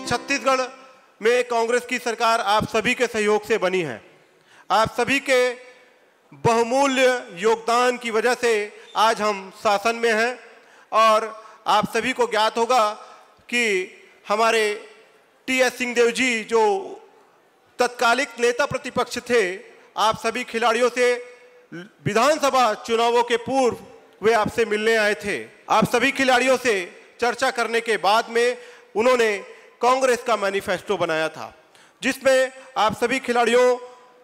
छत्तीसगढ़ में कांग्रेस की सरकार आप सभी के सहयोग से बनी है। आप सभी के बहुमूल्य योगदान की वजह से आज हम शासन में हैं और आप सभी को ज्ञात होगा कि हमारे टी.एस. सिंहदेव जी जो तत्कालिक नेता प्रतिपक्ष थे, आप सभी खिलाड़ियों से विधानसभा चुनावों के पूर्व वे आपसे मिलने आए थे। आप सभी खिलाड़ियों से चर्चा करने के बाद में उन्होंने कांग्रेस का मैनिफेस्टो बनाया था, जिसमें आप सभी खिलाड़ियों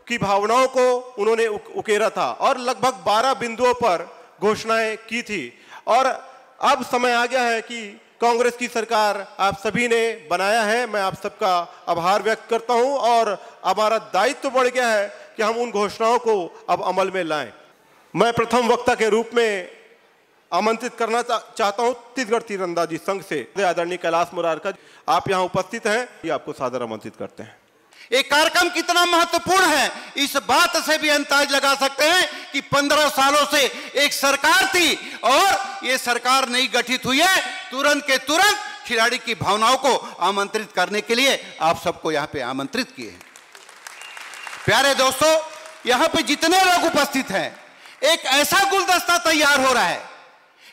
की भावनाओं को उन्होंने उकेरा था और लगभग 12 बिंदुओं पर घोषणाएं की थी। और अब समय आ गया है कि कांग्रेस की सरकार आप सभी ने बनाया है। मैं आप सबका आभार व्यक्त करता हूं और हमारा दायित्व बढ़ गया है कि हम उन घोषणाओं को अब अमल में लाएं। मैं प्रथम वक्ता के रूप में आमंत्रित करना चाहता हूं छत्तीसगढ़ तीरंदाजी संघ से आदरणीय कैलाश मुरारका। आप यहां उपस्थित हैं, ये आपको सादर आमंत्रित करते हैं। एक कार्यक्रम कितना महत्वपूर्ण है इस बात से भी अंदाज लगा सकते हैं कि 15 सालों से एक सरकार थी और ये सरकार नई गठित हुई है। तुरंत के तुरंत खिलाड़ी की भावनाओं को आमंत्रित करने के लिए आप सबको यहां पे आमंत्रित किए हैं। प्यारे दोस्तों, यहां पे जितने लोग उपस्थित हैं, एक ऐसा गुलदस्ता तैयार हो रहा है,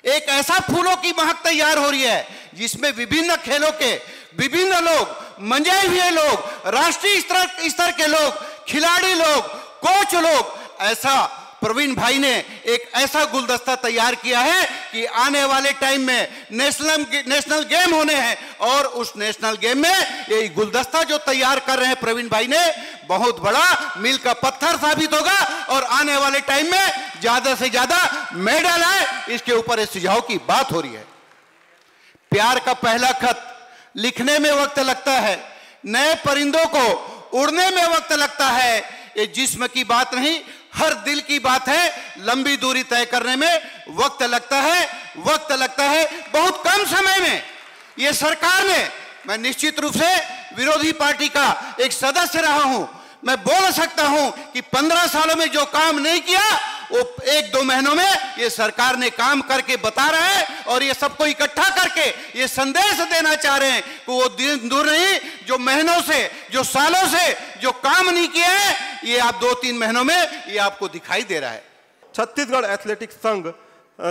एक ऐसा फूलों की महक तैयार हो रही है जिसमें विभिन्न खेलों के विभिन्न लोग, मंजे हुए लोग, राष्ट्रीय स्तर के लोग, खिलाड़ी लोग, कोच लोग, ऐसा प्रवीण भाई ने एक ऐसा गुलदस्ता तैयार किया है कि आने वाले टाइम में नेशनल गेम होने हैं और उस नेशनल गेम में ये गुलदस्ता जो तैयार कर रहे हैं प्रवीण भाई ने, बहुत बड़ा मील का पत्थर साबित होगा और आने वाले टाइम में ज्यादा से ज्यादा मेडल है। इसके ऊपर इस सुझाव की बात हो रही है। प्यार का पहला खत लिखने में वक्त लगता है, नए परिंदों को उड़ने में वक्त लगता है। ये जिस्म की बात नहीं, हर दिल की बात है। लंबी दूरी तय करने में वक्त लगता है, वक्त लगता है। बहुत कम समय में ये सरकार ने, मैं निश्चित रूप से विरोधी पार्टी का एक सदस्य रहा हूं, मैं बोल सकता हूं कि 15 सालों में जो काम नहीं किया वो 1-2 महीनों में ये सरकार ने काम करके बता रहे हैं और ये सबको इकट्ठा करके ये संदेश देना चाह रहे हैं कि वो दिन दूर नहीं, जो महीनों से, जो सालों से जो काम नहीं किए हैं, ये आप 2-3 महीनों में ये आपको दिखाई दे रहा है। छत्तीसगढ़ एथलेटिक्स संघ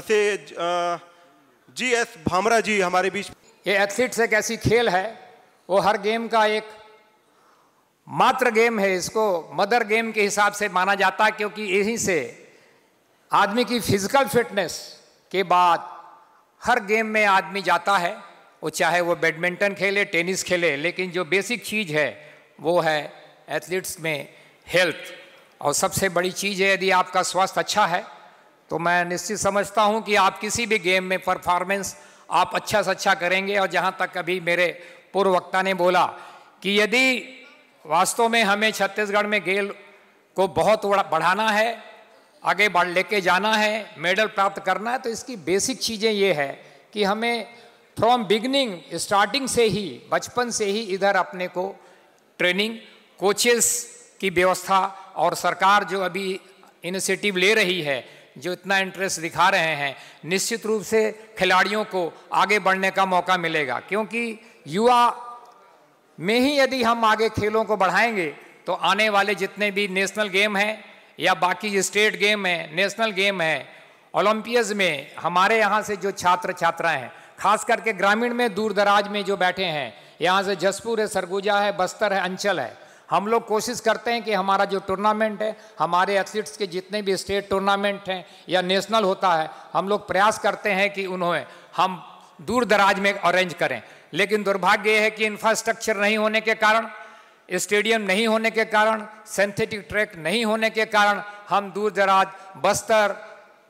से जी.एस. भामरा जी हमारे बीच। ये एथलीट्स एक ऐसी खेल है, वो हर गेम का एक मात्र गेम है, इसको मदर गेम के हिसाब से माना जाता है, क्योंकि यहीं से आदमी की फिजिकल फिटनेस के बाद हर गेम में आदमी जाता है, वो चाहे वो बैडमिंटन खेले, टेनिस खेले, लेकिन जो बेसिक चीज़ है वो है एथलीट्स में हेल्थ। और सबसे बड़ी चीज़ है, यदि आपका स्वास्थ्य अच्छा है तो मैं निश्चित समझता हूँ कि आप किसी भी गेम में परफॉर्मेंस आप अच्छा से अच्छा करेंगे। और जहाँ तक अभी मेरे पूर्व वक्ता ने बोला कि यदि वास्तव में हमें छत्तीसगढ़ में खेल को बहुत बढ़ाना है, आगे बढ़ लेके जाना है, मेडल प्राप्त करना है, तो इसकी बेसिक चीज़ें ये है कि हमें फ्रॉम बिगनिंग, स्टार्टिंग से ही, बचपन से ही इधर अपने को ट्रेनिंग, कोचेस की व्यवस्था और सरकार जो अभी इनिशिएटिव ले रही है, जो इतना इंटरेस्ट दिखा रहे हैं, निश्चित रूप से खिलाड़ियों को आगे बढ़ने का मौका मिलेगा। क्योंकि युवा में ही यदि हम आगे खेलों को बढ़ाएंगे तो आने वाले जितने भी नेशनल गेम हैं या बाकी स्टेट गेम है, नेशनल गेम है, ओलंपियड्स में हमारे यहाँ से जो छात्र छात्राएं हैं, खास करके ग्रामीण में दूर दराज में जो बैठे हैं, यहाँ से जसपुर है, सरगुजा है, बस्तर है, अंचल है, हम लोग कोशिश करते हैं कि हमारा जो टूर्नामेंट है, हमारे एथलीट्स के जितने भी स्टेट टूर्नामेंट हैं या नेशनल होता है, हम लोग प्रयास करते हैं कि उन्हें हम दूर दराज में अरेंज करें। लेकिन दुर्भाग्य है कि इंफ्रास्ट्रक्चर नहीं होने के कारण, स्टेडियम नहीं होने के कारण, सिंथेटिक ट्रैक नहीं होने के कारण हम दूर दराज बस्तर,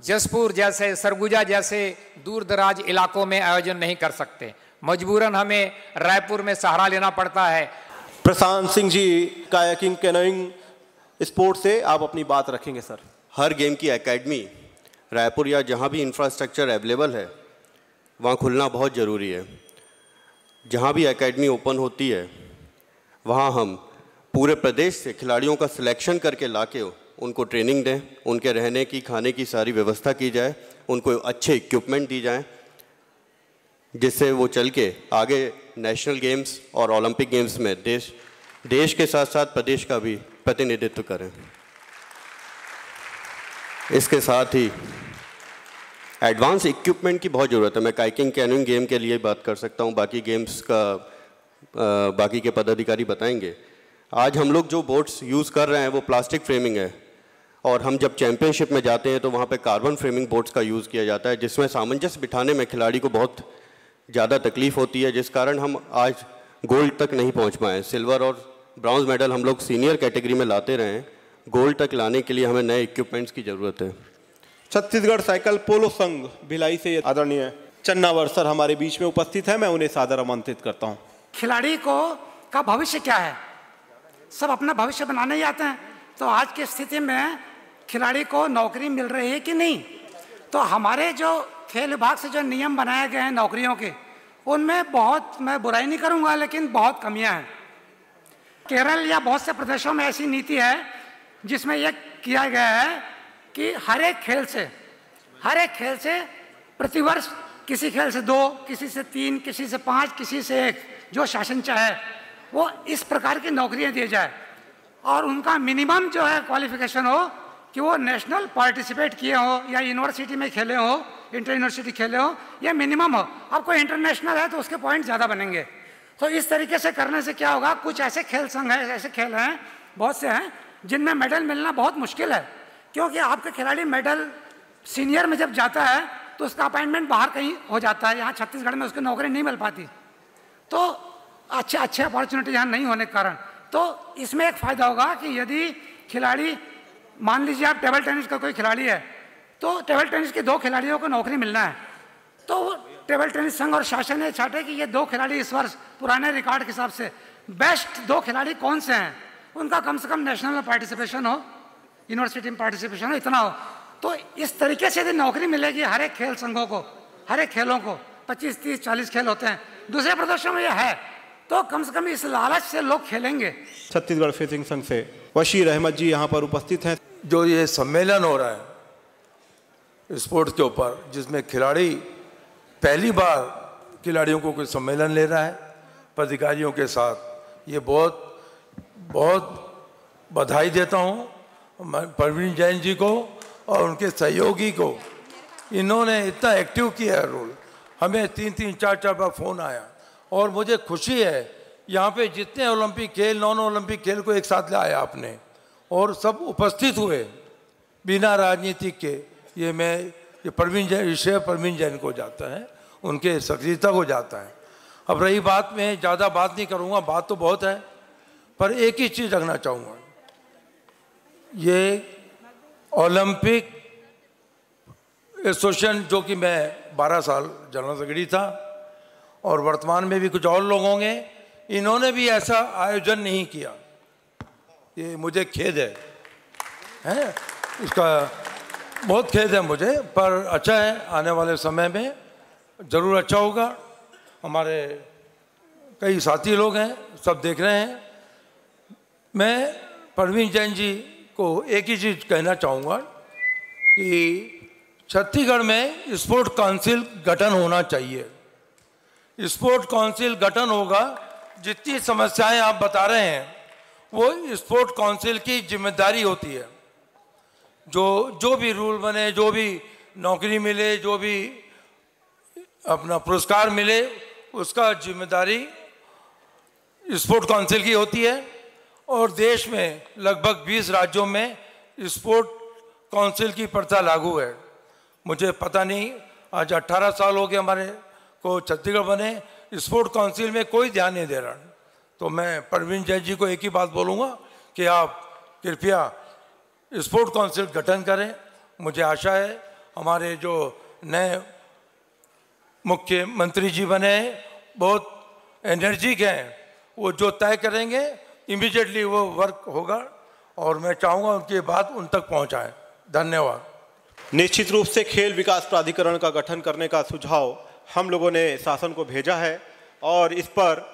जसपुर जैसे, सरगुजा जैसे दूर दराज इलाकों में आयोजन नहीं कर सकते। मजबूरन हमें रायपुर में सहारा लेना पड़ता है। Prashant Singh ji kayaking canoeing sport से आप अपनी बात रखेंगे सर। हर गेम की एकेडमी रायपुर या जहाँ भी इंफ्रास्ट्रक्चर अवेलेबल है वहाँ खुलना बहुत ज़रूरी है। जहाँ भी एकेडमी ओपन होती है वहाँ हम पूरे प्रदेश से खिलाड़ियों का सिलेक्शन करके लाके उनको ट्रेनिंग दें, उनके रहने की, खाने की सारी व्यवस्था की जाए, उनको अच्छे इक्विपमेंट दी जाए। जिससे वो चल के आगे नेशनल गेम्स और ओलंपिक गेम्स में देश के साथ साथ प्रदेश का भी प्रतिनिधित्व करें। इसके साथ ही एडवांस इक्विपमेंट की बहुत ज़रूरत है। मैं काइकिंग कैनोइंग गेम के लिए बात कर सकता हूँ, बाकी गेम्स का बाकी के पदाधिकारी बताएंगे। आज हम लोग जो बोट्स यूज़ कर रहे हैं वो प्लास्टिक फ्रेमिंग है, और हम जब चैंपियनशिप में जाते हैं तो वहाँ पे कार्बन फ्रेमिंग बोट्स का यूज़ किया जाता है, जिसमें सामंजस्य बिठाने में खिलाड़ी को बहुत ज़्यादा तकलीफ होती है, जिस कारण हम आज गोल्ड तक नहीं पहुँच पाए। सिल्वर और ब्रॉन्ज मेडल हम लोग सीनियर कैटेगरी में लाते रहे हैं, गोल्ड तक लाने के लिए हमें नए इक्विपमेंट्स की ज़रूरत है। छत्तीसगढ़ साइकिल पोलो संघ भिलाई से आदरणीय चन्नावर सर हमारे बीच में उपस्थित है, मैं उन्हें सादर आमंत्रित करता हूँ। खिलाड़ी को का भविष्य क्या है? सब अपना भविष्य बनाने ही आते हैं, तो आज की स्थिति में खिलाड़ी को नौकरी मिल रही है कि नहीं? तो हमारे जो खेल विभाग से जो नियम बनाए गए हैं नौकरियों के, उनमें बहुत, मैं बुराई नहीं करूंगा, लेकिन बहुत कमियां हैं। केरल या बहुत से प्रदेशों में ऐसी नीति है जिसमें यह किया गया है कि हर एक खेल से प्रतिवर्ष किसी खेल से 2, किसी से 3, किसी से 5, किसी से 1, जो शासन चाहे वो इस प्रकार की नौकरियां दी जाए, और उनका मिनिमम जो है क्वालिफिकेशन हो कि वो नेशनल पार्टिसिपेट किए हो या यूनिवर्सिटी में खेले हो, इंटर यूनिवर्सिटी खेले हो, या मिनिमम हो। अब कोई इंटरनेशनल है तो उसके पॉइंट ज़्यादा बनेंगे। तो इस तरीके से करने से क्या होगा, कुछ ऐसे खेल संघ हैं, ऐसे खेल हैं, बहुत से हैं जिनमें मेडल मिलना बहुत मुश्किल है, क्योंकि आपका खिलाड़ी मेडल सीनियर में जब जाता है तो उसका अपॉइंटमेंट बाहर कहीं हो जाता है, यहाँ छत्तीसगढ़ में उसको नौकरी नहीं मिल पाती। तो अच्छे अपॉर्चुनिटी यहाँ नहीं होने के कारण, तो इसमें एक फ़ायदा होगा कि यदि खिलाड़ी, मान लीजिए आप टेबल टेनिस का कोई खिलाड़ी है, तो टेबल टेनिस के 2 खिलाड़ियों को नौकरी मिलना है, तो टेबल टेनिस संघ और शासन ने चाहते कि ये 2 खिलाड़ी इस वर्ष पुराने रिकॉर्ड के हिसाब से बेस्ट 2 खिलाड़ी कौन से हैं, उनका कम से कम नेशनल में पार्टिसिपेशन हो, यूनिवर्सिटी में पार्टिसिपेशन हो, इतना हो। तो इस तरीके से यदि नौकरी मिलेगी हर एक खेल संघों को, हर एक खेलों को, 25, 30, 40 खेल होते हैं, दूसरे प्रदेशों में यह है, तो कम से कम इस लालच से लोग खेलेंगे। छत्तीसगढ़ फेंसिंग संघ से बशीर अहमद जी यहाँ पर उपस्थित हैं। जो ये सम्मेलन हो रहा है स्पोर्ट्स के ऊपर, जिसमें खिलाड़ी पहली बार खिलाड़ियों को कोई सम्मेलन ले रहा है पदाधिकारियों के साथ, ये बहुत बधाई देता हूँ प्रवीण जैन जी को और उनके सहयोगी को। इन्होंने इतना एक्टिव किया है रोल, हमें 3-3, 4-4 बार फ़ोन आया, और मुझे खुशी है यहाँ पे जितने ओलंपिक खेल, नॉन ओलंपिक खेल को एक साथ लाया आपने, और सब उपस्थित हुए बिना राजनीतिक के। ये प्रवीण जैन को जाता है, उनके सक्रियता को जाता है। अब रही बात, में ज़्यादा बात नहीं करूँगा, बात तो बहुत है, पर एक ही चीज़ रखना चाहूँगा, ये ओलंपिक एसोसिएशन, जो कि मैं 12 साल जनरल सेक्रेटरी था, और वर्तमान में भी कुछ और लोग होंगे, इन्होंने भी ऐसा आयोजन नहीं किया। ये मुझे खेद है इसका, बहुत खेद है मुझे, पर अच्छा है, आने वाले समय में ज़रूर अच्छा होगा। हमारे कई साथी लोग हैं, सब देख रहे हैं। मैं प्रवीण जैन जी को एक ही चीज़ कहना चाहूँगा कि छत्तीसगढ़ में स्पोर्ट काउंसिल गठन होना चाहिए। स्पोर्ट काउंसिल गठन होगा, जितनी समस्याएं आप बता रहे हैं वो स्पोर्ट काउंसिल की जिम्मेदारी होती है। जो भी रूल बने, जो भी नौकरी मिले, जो भी अपना पुरस्कार मिले, उसका जिम्मेदारी स्पोर्ट काउंसिल की होती है। और देश में लगभग 20 राज्यों में स्पोर्ट काउंसिल की प्रथा लागू है। मुझे पता नहीं, आज 18 साल हो गए हमारे को छत्तीसगढ़ बने, स्पोर्ट काउंसिल में कोई ध्यान नहीं दे रहा। तो मैं प्रवीण जैन जी को एक ही बात बोलूँगा कि आप कृपया स्पोर्ट काउंसिल गठन करें। मुझे आशा है हमारे जो नए मुख्यमंत्री जी बने हैं, बहुत एनर्जिक हैं, वो जो तय करेंगे इमीडिएटली वो वर्क होगा, और मैं चाहूँगा उनकी बात उन तक पहुँचाएँ। धन्यवाद। निश्चित रूप से खेल विकास प्राधिकरण का गठन करने का सुझाव हम लोगों ने शासन को भेजा है, और इस पर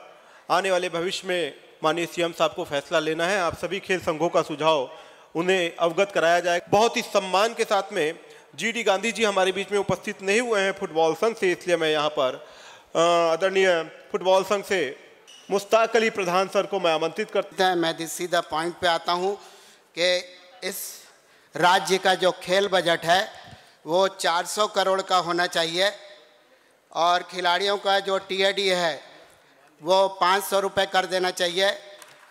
आने वाले भविष्य में माननीय सीएम साहब को फैसला लेना है। आप सभी खेल संघों का सुझाव उन्हें अवगत कराया जाए। बहुत ही सम्मान के साथ में GD गांधी जी हमारे बीच में उपस्थित नहीं हुए हैं फुटबॉल संघ से, इसलिए मैं यहाँ पर आदरणीय फुटबॉल संघ से मुश्ताक अली प्रधान सर को मैं आमंत्रित करता हूं। मैं सीधा पॉइंट पे आता हूं कि इस राज्य का जो खेल बजट है वो 400 करोड़ का होना चाहिए और खिलाड़ियों का जो टीएडी है वो 500 रुपये कर देना चाहिए,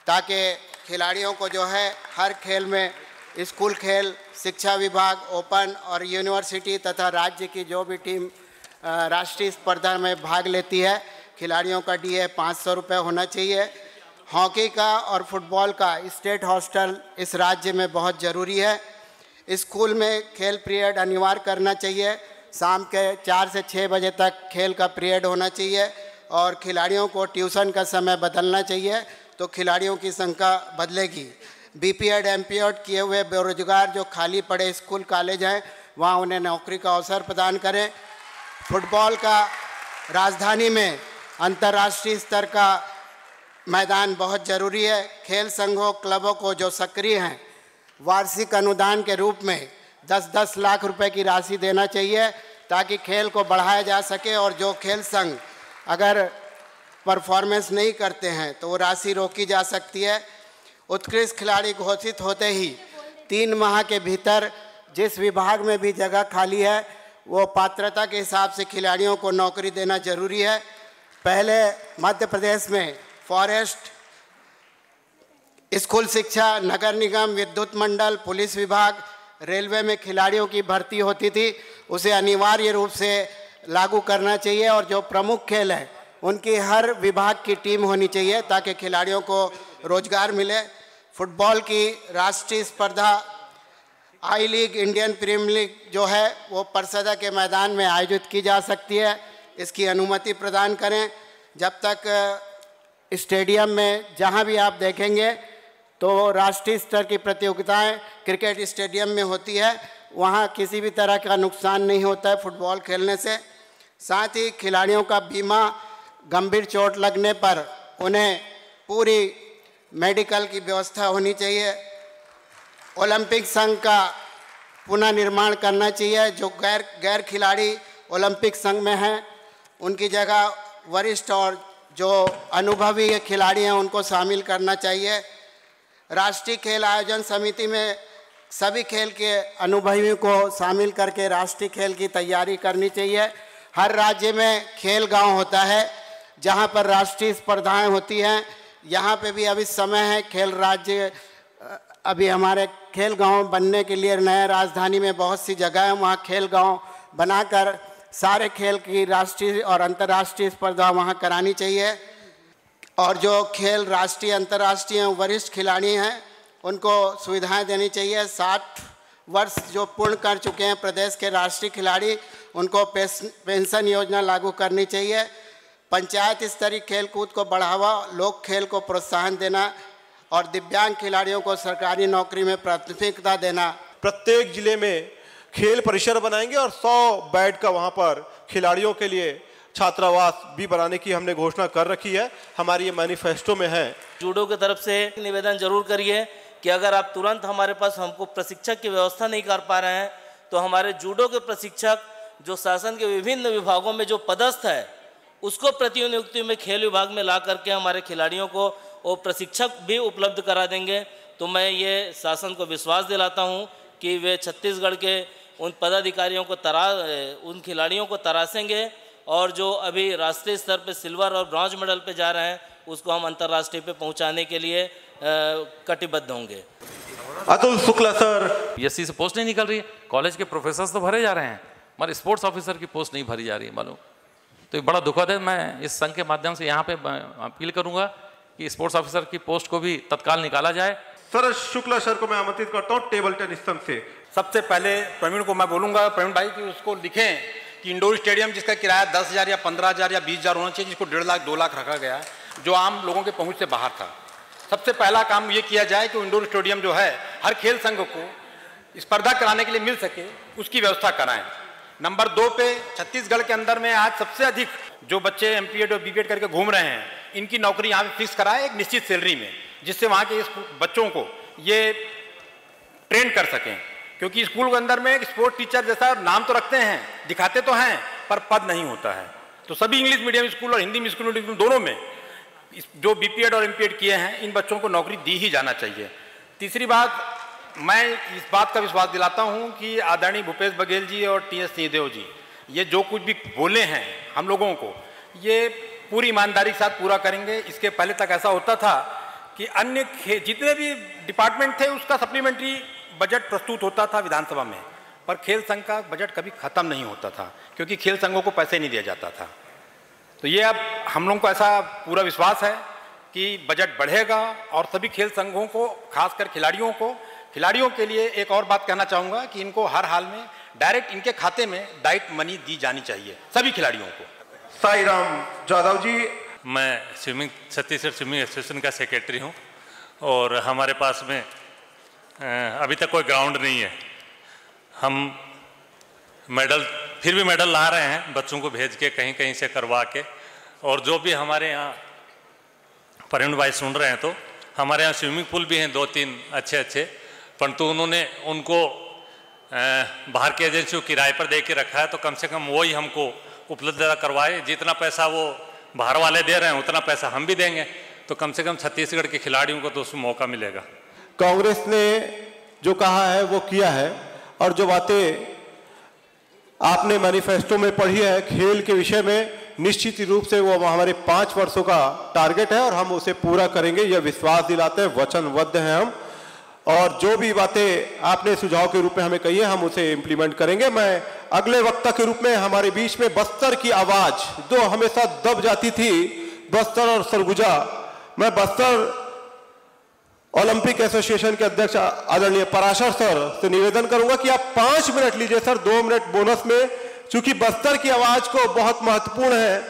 ताकि खिलाड़ियों को जो है हर खेल में स्कूल खेल, शिक्षा विभाग, ओपन और यूनिवर्सिटी तथा राज्य की जो भी टीम राष्ट्रीय स्पर्धा में भाग लेती है, खिलाड़ियों का डीए 500 रुपये होना चाहिए। हॉकी का और फुटबॉल का स्टेट हॉस्टल इस राज्य में बहुत ज़रूरी है। स्कूल में खेल पीरियड अनिवार्य करना चाहिए, शाम के 4 से 6 बजे तक खेल का पीरियड होना चाहिए और खिलाड़ियों को ट्यूशन का समय बदलना चाहिए, तो खिलाड़ियों की संख्या बदलेगी। बीपीएड एमपीएड किए हुए बेरोजगार जो खाली पड़े स्कूल कॉलेज हैं वहाँ उन्हें नौकरी का अवसर प्रदान करें। फुटबॉल का राजधानी में अंतर्राष्ट्रीय स्तर का मैदान बहुत ज़रूरी है। खेल संघों क्लबों को जो सक्रिय हैं वार्षिक अनुदान के रूप में 10-10 लाख रुपए की राशि देना चाहिए, ताकि खेल को बढ़ाया जा सके और जो खेल संघ अगर परफॉर्मेंस नहीं करते हैं तो वो राशि रोकी जा सकती है। उत्कृष्ट खिलाड़ी घोषित होते ही 3 माह के भीतर जिस विभाग में भी जगह खाली है वो पात्रता के हिसाब से खिलाड़ियों को नौकरी देना जरूरी है। पहले मध्य प्रदेश में फॉरेस्ट, स्कूल शिक्षा, नगर निगम, विद्युत मंडल, पुलिस विभाग, रेलवे में खिलाड़ियों की भर्ती होती थी, उसे अनिवार्य रूप से लागू करना चाहिए और जो प्रमुख खेल हैं उनकी हर विभाग की टीम होनी चाहिए ताकि खिलाड़ियों को रोजगार मिले। फुटबॉल की राष्ट्रीय स्पर्धा आई लीग, इंडियन प्रीमियर लीग जो है वो परसदा के मैदान में आयोजित की जा सकती है, इसकी अनुमति प्रदान करें। जब तक स्टेडियम में जहां भी आप देखेंगे तो राष्ट्रीय स्तर की प्रतियोगिताएं क्रिकेट स्टेडियम में होती है, वहां किसी भी तरह का नुकसान नहीं होता है फुटबॉल खेलने से। साथ ही खिलाड़ियों का बीमा, गंभीर चोट लगने पर उन्हें पूरी मेडिकल की व्यवस्था होनी चाहिए। ओलंपिक संघ का पुनः निर्माण करना चाहिए। जो गैर खिलाड़ी ओलंपिक संघ में हैं उनकी जगह वरिष्ठ और जो अनुभवी खिलाड़ी हैं उनको शामिल करना चाहिए। राष्ट्रीय खेल आयोजन समिति में सभी खेल के अनुभवियों को शामिल करके राष्ट्रीय खेल की तैयारी करनी चाहिए। हर राज्य में खेल गांव होता है जहां पर राष्ट्रीय स्पर्धाएं होती हैं। यहाँ पे भी अभी समय है खेल राज्य, अभी हमारे खेल गांव बनने के लिए नया राजधानी में बहुत सी जगह है, वहाँ खेल गांव बनाकर सारे खेल की राष्ट्रीय और अंतर्राष्ट्रीय स्पर्धा वहाँ करानी चाहिए। और जो खेल राष्ट्रीय अंतर्राष्ट्रीय वरिष्ठ खिलाड़ी हैं उनको सुविधाएं देनी चाहिए। 60 वर्ष जो पूर्ण कर चुके हैं प्रदेश के राष्ट्रीय खिलाड़ी, उनको पेंशन योजना लागू करनी चाहिए। पंचायत स्तरीय खेल कूद को बढ़ावा, लोक खेल को प्रोत्साहन देना और दिव्यांग खिलाड़ियों को सरकारी नौकरी में प्राथमिकता देना। प्रत्येक जिले में खेल परिसर बनाएंगे और 100 बेड का वहाँ पर खिलाड़ियों के लिए छात्रावास भी बनाने की हमने घोषणा कर रखी है, हमारी ये मैनिफेस्टो में है। जूडो की तरफ से निवेदन जरूर करिए कि अगर आप तुरंत हमारे पास हमको प्रशिक्षक की व्यवस्था नहीं कर पा रहे हैं तो हमारे जूडो के प्रशिक्षक जो शासन के विभिन्न विभागों में जो पदस्थ है उसको प्रतिनियुक्ति में खेल विभाग में ला करके हमारे खिलाड़ियों को वो प्रशिक्षक भी उपलब्ध करा देंगे। तो मैं ये शासन को विश्वास दिलाता हूँ कि वे छत्तीसगढ़ के उन पदाधिकारियों को उन खिलाड़ियों को तराशेंगे और जो अभी राष्ट्रीय स्तर पे सिल्वर और ब्रॉन्ज मेडल पे जा रहे हैं उसको हम अंतर्राष्ट्रीय पे पहुंचाने के लिए कटिबद्ध होंगे। अतुल शुक्ला सर। एससी से पोस्ट नहीं निकल रही है, कॉलेज के प्रोफेसर्स तो भरे जा रहे हैं, मगर स्पोर्ट्स ऑफिसर की पोस्ट नहीं भरी जा रही है मालूम। तो ये बड़ा दुखद है। मैं इस संघ के माध्यम से यहाँ पे अपील करूँगा कि स्पोर्ट्स ऑफिसर की पोस्ट को भी तत्काल निकाला जाए। सर शुक्ला सर को मैं आमंत्रित करता हूँ टेबल टेनिस संघ से। सबसे पहले प्रवीण को मैं बोलूँगा, प्रवीण भाई कि उसको लिखें कि इंडोर स्टेडियम जिसका किराया 10,000 या 15,000 या 20,000 होना चाहिए, जिसको 1.5 लाख 2 लाख रखा गया है, जो आम लोगों के पहुंच से बाहर था। सबसे पहला काम ये किया जाए कि इंडोर स्टेडियम जो है हर खेल संघ को स्पर्धा कराने के लिए मिल सके, उसकी व्यवस्था कराएं। नंबर 2 पे छत्तीसगढ़ के अंदर में आज सबसे अधिक जो बच्चे एमपीएड और बीपीएड करके घूम रहे हैं, इनकी नौकरी यहाँ पे फिक्स कराए एक निश्चित सैलरी में, जिससे वहाँ के बच्चों को ये ट्रेन कर सकें। क्योंकि स्कूल के अंदर में एक स्पोर्ट्स टीचर जैसा नाम तो रखते हैं, दिखाते तो हैं, पर पद नहीं होता है। तो सभी इंग्लिश मीडियम स्कूल और हिंदी मीडियम स्कूल दोनों में जो बीपीएड और एमपीएड किए हैं इन बच्चों को नौकरी दी ही जाना चाहिए। तीसरी बात, मैं इस बात का विश्वास दिलाता हूं कि आदरणीय भूपेश बघेल जी और टीएस सिंहदेव जी ये जो कुछ भी बोले हैं हम लोगों को, ये पूरी ईमानदारी के साथ पूरा करेंगे। इसके पहले तक ऐसा होता था कि अन्य जितने भी डिपार्टमेंट थे उसका सप्लीमेंट्री बजट प्रस्तुत होता था विधानसभा में, पर खेल संघ का बजट कभी खत्म नहीं होता था क्योंकि खेल संघों को पैसे नहीं दिया जाता था। तो ये अब हम लोगों को ऐसा पूरा विश्वास है कि बजट बढ़ेगा और सभी खेल संघों को, खासकर खिलाड़ियों के लिए एक और बात कहना चाहूँगा कि इनको हर हाल में डायरेक्ट इनके खाते में डायरेक्ट मनी दी जानी चाहिए सभी खिलाड़ियों को। साईराम जादव जी। मैं छत्तीसगढ़ स्विमिंग एसोसिएशन का सेक्रेटरी हूँ और हमारे पास में अभी तक कोई ग्राउंड नहीं है। हम फिर भी मेडल ला रहे हैं बच्चों को भेज के कहीं कहीं से करवा के। और जो भी हमारे यहाँ प्रवीण भाई सुन रहे हैं तो हमारे यहाँ स्विमिंग पूल भी हैं 2-3 अच्छे, परंतु उन्होंने उनको बाहर की एजेंसी को किराए पर दे के रखा है, तो कम से कम वही हमको उपलब्ध करवाए। जितना पैसा वो बाहर वाले दे रहे हैं उतना पैसा हम भी देंगे, तो कम से कम छत्तीसगढ़ के खिलाड़ियों को तो उसमें मौका मिलेगा। कांग्रेस ने जो कहा है वो किया है, और जो बातें आपने मैनिफेस्टो में पढ़ी है खेल के विषय में, निश्चित रूप से वो हमारे 5 वर्षों का टारगेट है और हम उसे पूरा करेंगे, यह विश्वास दिलाते हैं, वचनबद्ध हैं हम। और जो भी बातें आपने सुझाव के रूप में हमें कही है हम उसे इम्प्लीमेंट करेंगे। मैं अगले वक्ता के रूप में हमारे बीच में बस्तर की आवाज जो हमेशा दब जाती थी, बस्तर और सरगुजा, मैं बस्तर ओलंपिक एसोसिएशन के अध्यक्ष आदरणीय पराशर सर से निवेदन करूंगा कि आप 5 मिनट लीजिए सर, 2 मिनट बोनस में, क्योंकि बस्तर की आवाज को बहुत महत्वपूर्ण है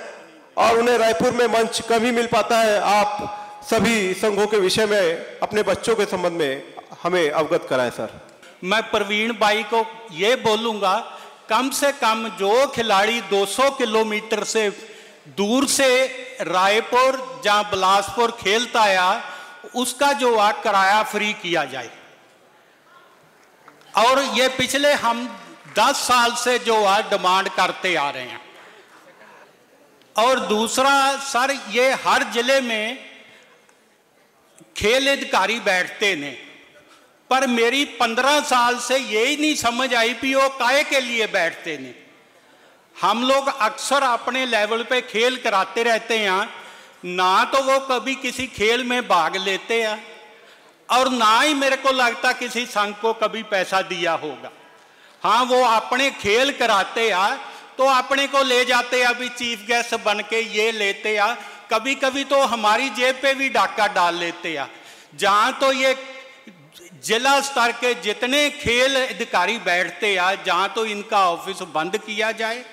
और उन्हें रायपुर में मंच कभी मिल पाता है। आप सभी संघों के विषय में अपने बच्चों के संबंध में हमें अवगत कराएं सर। मैं प्रवीण भाई को ये बोलूंगा, कम से कम जो खिलाड़ी 200 किलोमीटर से दूर से रायपुर या बिलासपुर खेलता आया उसका जो किराया फ्री किया जाए। और ये पिछले हम 10 साल से जो डिमांड करते आ रहे हैं। और दूसरा सर, ये हर जिले में खेल अधिकारी बैठते ने, पर मेरी 15 साल से यही नहीं समझ आई कि वो काहे के लिए बैठते ने। हम लोग अक्सर अपने लेवल पे खेल कराते रहते हैं, ना तो वो कभी किसी खेल में भाग लेते हैं और ना ही मेरे को लगता किसी संघ को कभी पैसा दिया होगा। हाँ, वो अपने खेल कराते हैं तो अपने को ले जाते हैं, अभी चीफ गेस्ट बन के ये लेते हैं, कभी कभी तो हमारी जेब पे भी डाका डाल लेते हैं। जहाँ तो ये जिला स्तर के जितने खेल अधिकारी बैठते हैं, जहाँ तो इनका ऑफिस बंद किया जाए,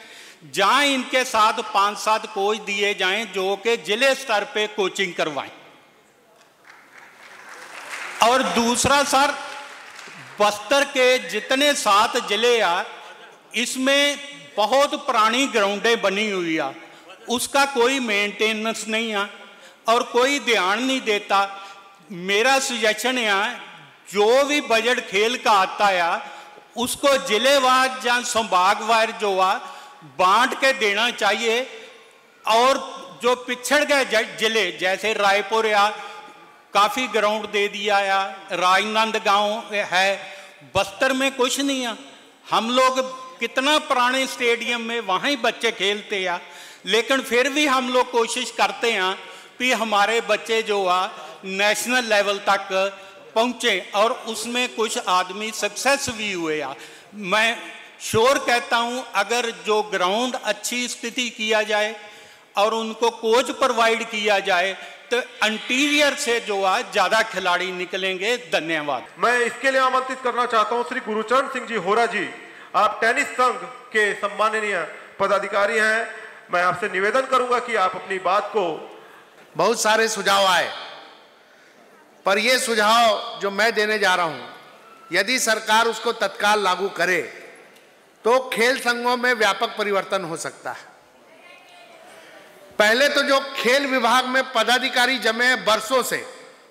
जहाँ इनके साथ 5-7 कोच दिए जाएं जो कि जिले स्तर पे कोचिंग करवाएं। और दूसरा सर, बस्तर के जितने 7 जिले आ, इसमें बहुत पुरानी ग्राउंडें बनी हुई आ, उसका कोई मेंटेनेंस नहीं है और कोई ध्यान नहीं देता। मेरा सजेशन है, जो भी बजट खेल का आता है उसको जिलेवार या संभागवार जो आ बांट के देना चाहिए। और जो पिछड़ गए जिले जैसे रायपुर या काफ़ी ग्राउंड दे दिया या राजनांदगांव है, बस्तर में कुछ नहीं है। हम लोग कितना पुराने स्टेडियम में वहाँ ही बच्चे खेलते हैं, लेकिन फिर भी हम लोग कोशिश करते हैं कि हमारे बच्चे जो आ नेशनल लेवल तक पहुँचे और उसमें कुछ आदमी सक्सेस भी हुए आ। मैं श्योर कहता हूं, अगर जो ग्राउंड अच्छी स्थिति किया जाए और उनको कोच प्रोवाइड किया जाए तो इंटीरियर से जो है ज्यादा खिलाड़ी निकलेंगे। धन्यवाद। मैं इसके लिए आमंत्रित करना चाहता हूं श्री गुरुचरण सिंह जी होरा जी, आप टेनिस संघ के सम्माननीय पदाधिकारी हैं। मैं आपसे निवेदन करूंगा कि आप अपनी बात को। बहुत सारे सुझाव आए, पर यह सुझाव जो मैं देने जा रहा हूं, यदि सरकार उसको तत्काल लागू करे तो खेल संघों में व्यापक परिवर्तन हो सकता है। पहले तो जो खेल विभाग में पदाधिकारी जमे हैं बरसों से,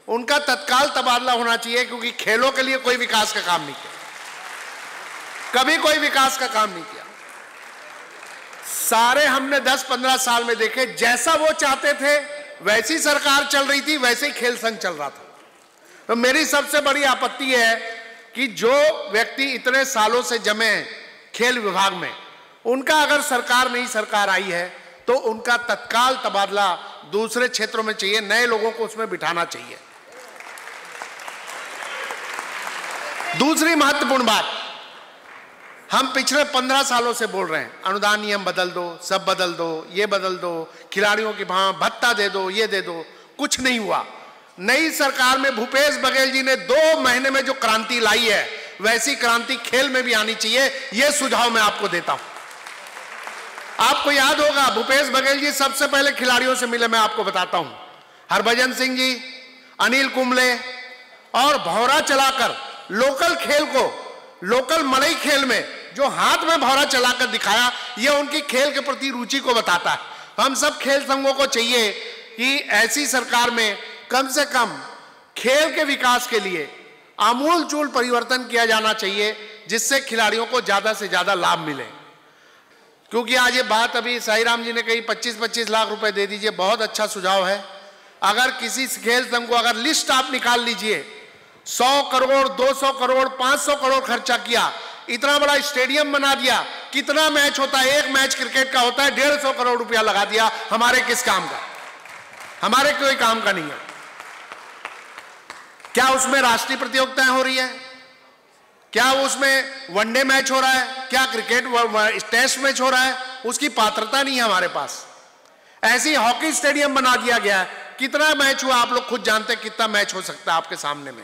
उनका तत्काल तबादला होना चाहिए, क्योंकि खेलों के लिए कोई विकास का काम नहीं किया, कभी कोई विकास का काम नहीं किया। सारे हमने 10-15 साल में देखे, जैसा वो चाहते थे वैसी सरकार चल रही थी, वैसे ही खेल संघ चल रहा था। तो मेरी सबसे बड़ी आपत्ति है कि जो व्यक्ति इतने सालों से जमे हैं खेल विभाग में, उनका अगर नई सरकार आई है तो उनका तत्काल तबादला दूसरे क्षेत्रों में चाहिए, नए लोगों को उसमें बिठाना चाहिए। दूसरी महत्वपूर्ण बात, हम पिछले 15 सालों से बोल रहे हैं अनुदान नियम बदल दो, सब बदल दो, ये बदल दो, खिलाड़ियों की भत्ता दे दो, ये दे दो, कुछ नहीं हुआ। नई सरकार में भूपेश बघेल जी ने 2 महीने में जो क्रांति लाई है, वैसी क्रांति खेल में भी आनी चाहिए। यह सुझाव मैं आपको देता हूं। आपको याद होगा भूपेश बघेल जी सबसे पहले खिलाड़ियों से मिले, मैं आपको बताता हूं। हरभजन सिंह जी, अनिल कुंबले और भौरा चलाकर लोकल खेल को, लोकल मड़ई खेल में जो हाथ में भौरा चलाकर दिखाया, यह उनकी खेल के प्रति रुचि को बताता है। हम सब खेल संघों को चाहिए कि ऐसी सरकार में कम से कम खेल के विकास के लिए आमूलचूल परिवर्तन किया जाना चाहिए, जिससे खिलाड़ियों को ज्यादा से ज्यादा लाभ मिले। क्योंकि आज ये बात अभी साईराम जी ने कही 25-25 लाख रुपए दे दीजिए, बहुत अच्छा सुझाव है। अगर किसी खेल संघ को अगर लिस्ट आप निकाल लीजिए, 100 करोड़, 200 करोड़, 500 करोड़ खर्चा किया, इतना बड़ा स्टेडियम बना दिया, कितना मैच होता है? एक मैच क्रिकेट का होता है, 150 करोड़ रुपया लगा दिया, हमारे किस काम का? हमारे कोई काम का नहीं है। क्या उसमें राष्ट्रीय प्रतियोगिताएं हो रही है? क्या उसमें वनडे मैच हो रहा है? क्या क्रिकेट टेस्ट मैच हो रहा है? उसकी पात्रता नहीं है हमारे पास। ऐसी हॉकी स्टेडियम बना दिया गया, कितना मैच हुआ आप लोग खुद जानते हैं, कितना मैच हो सकता है आपके सामने में।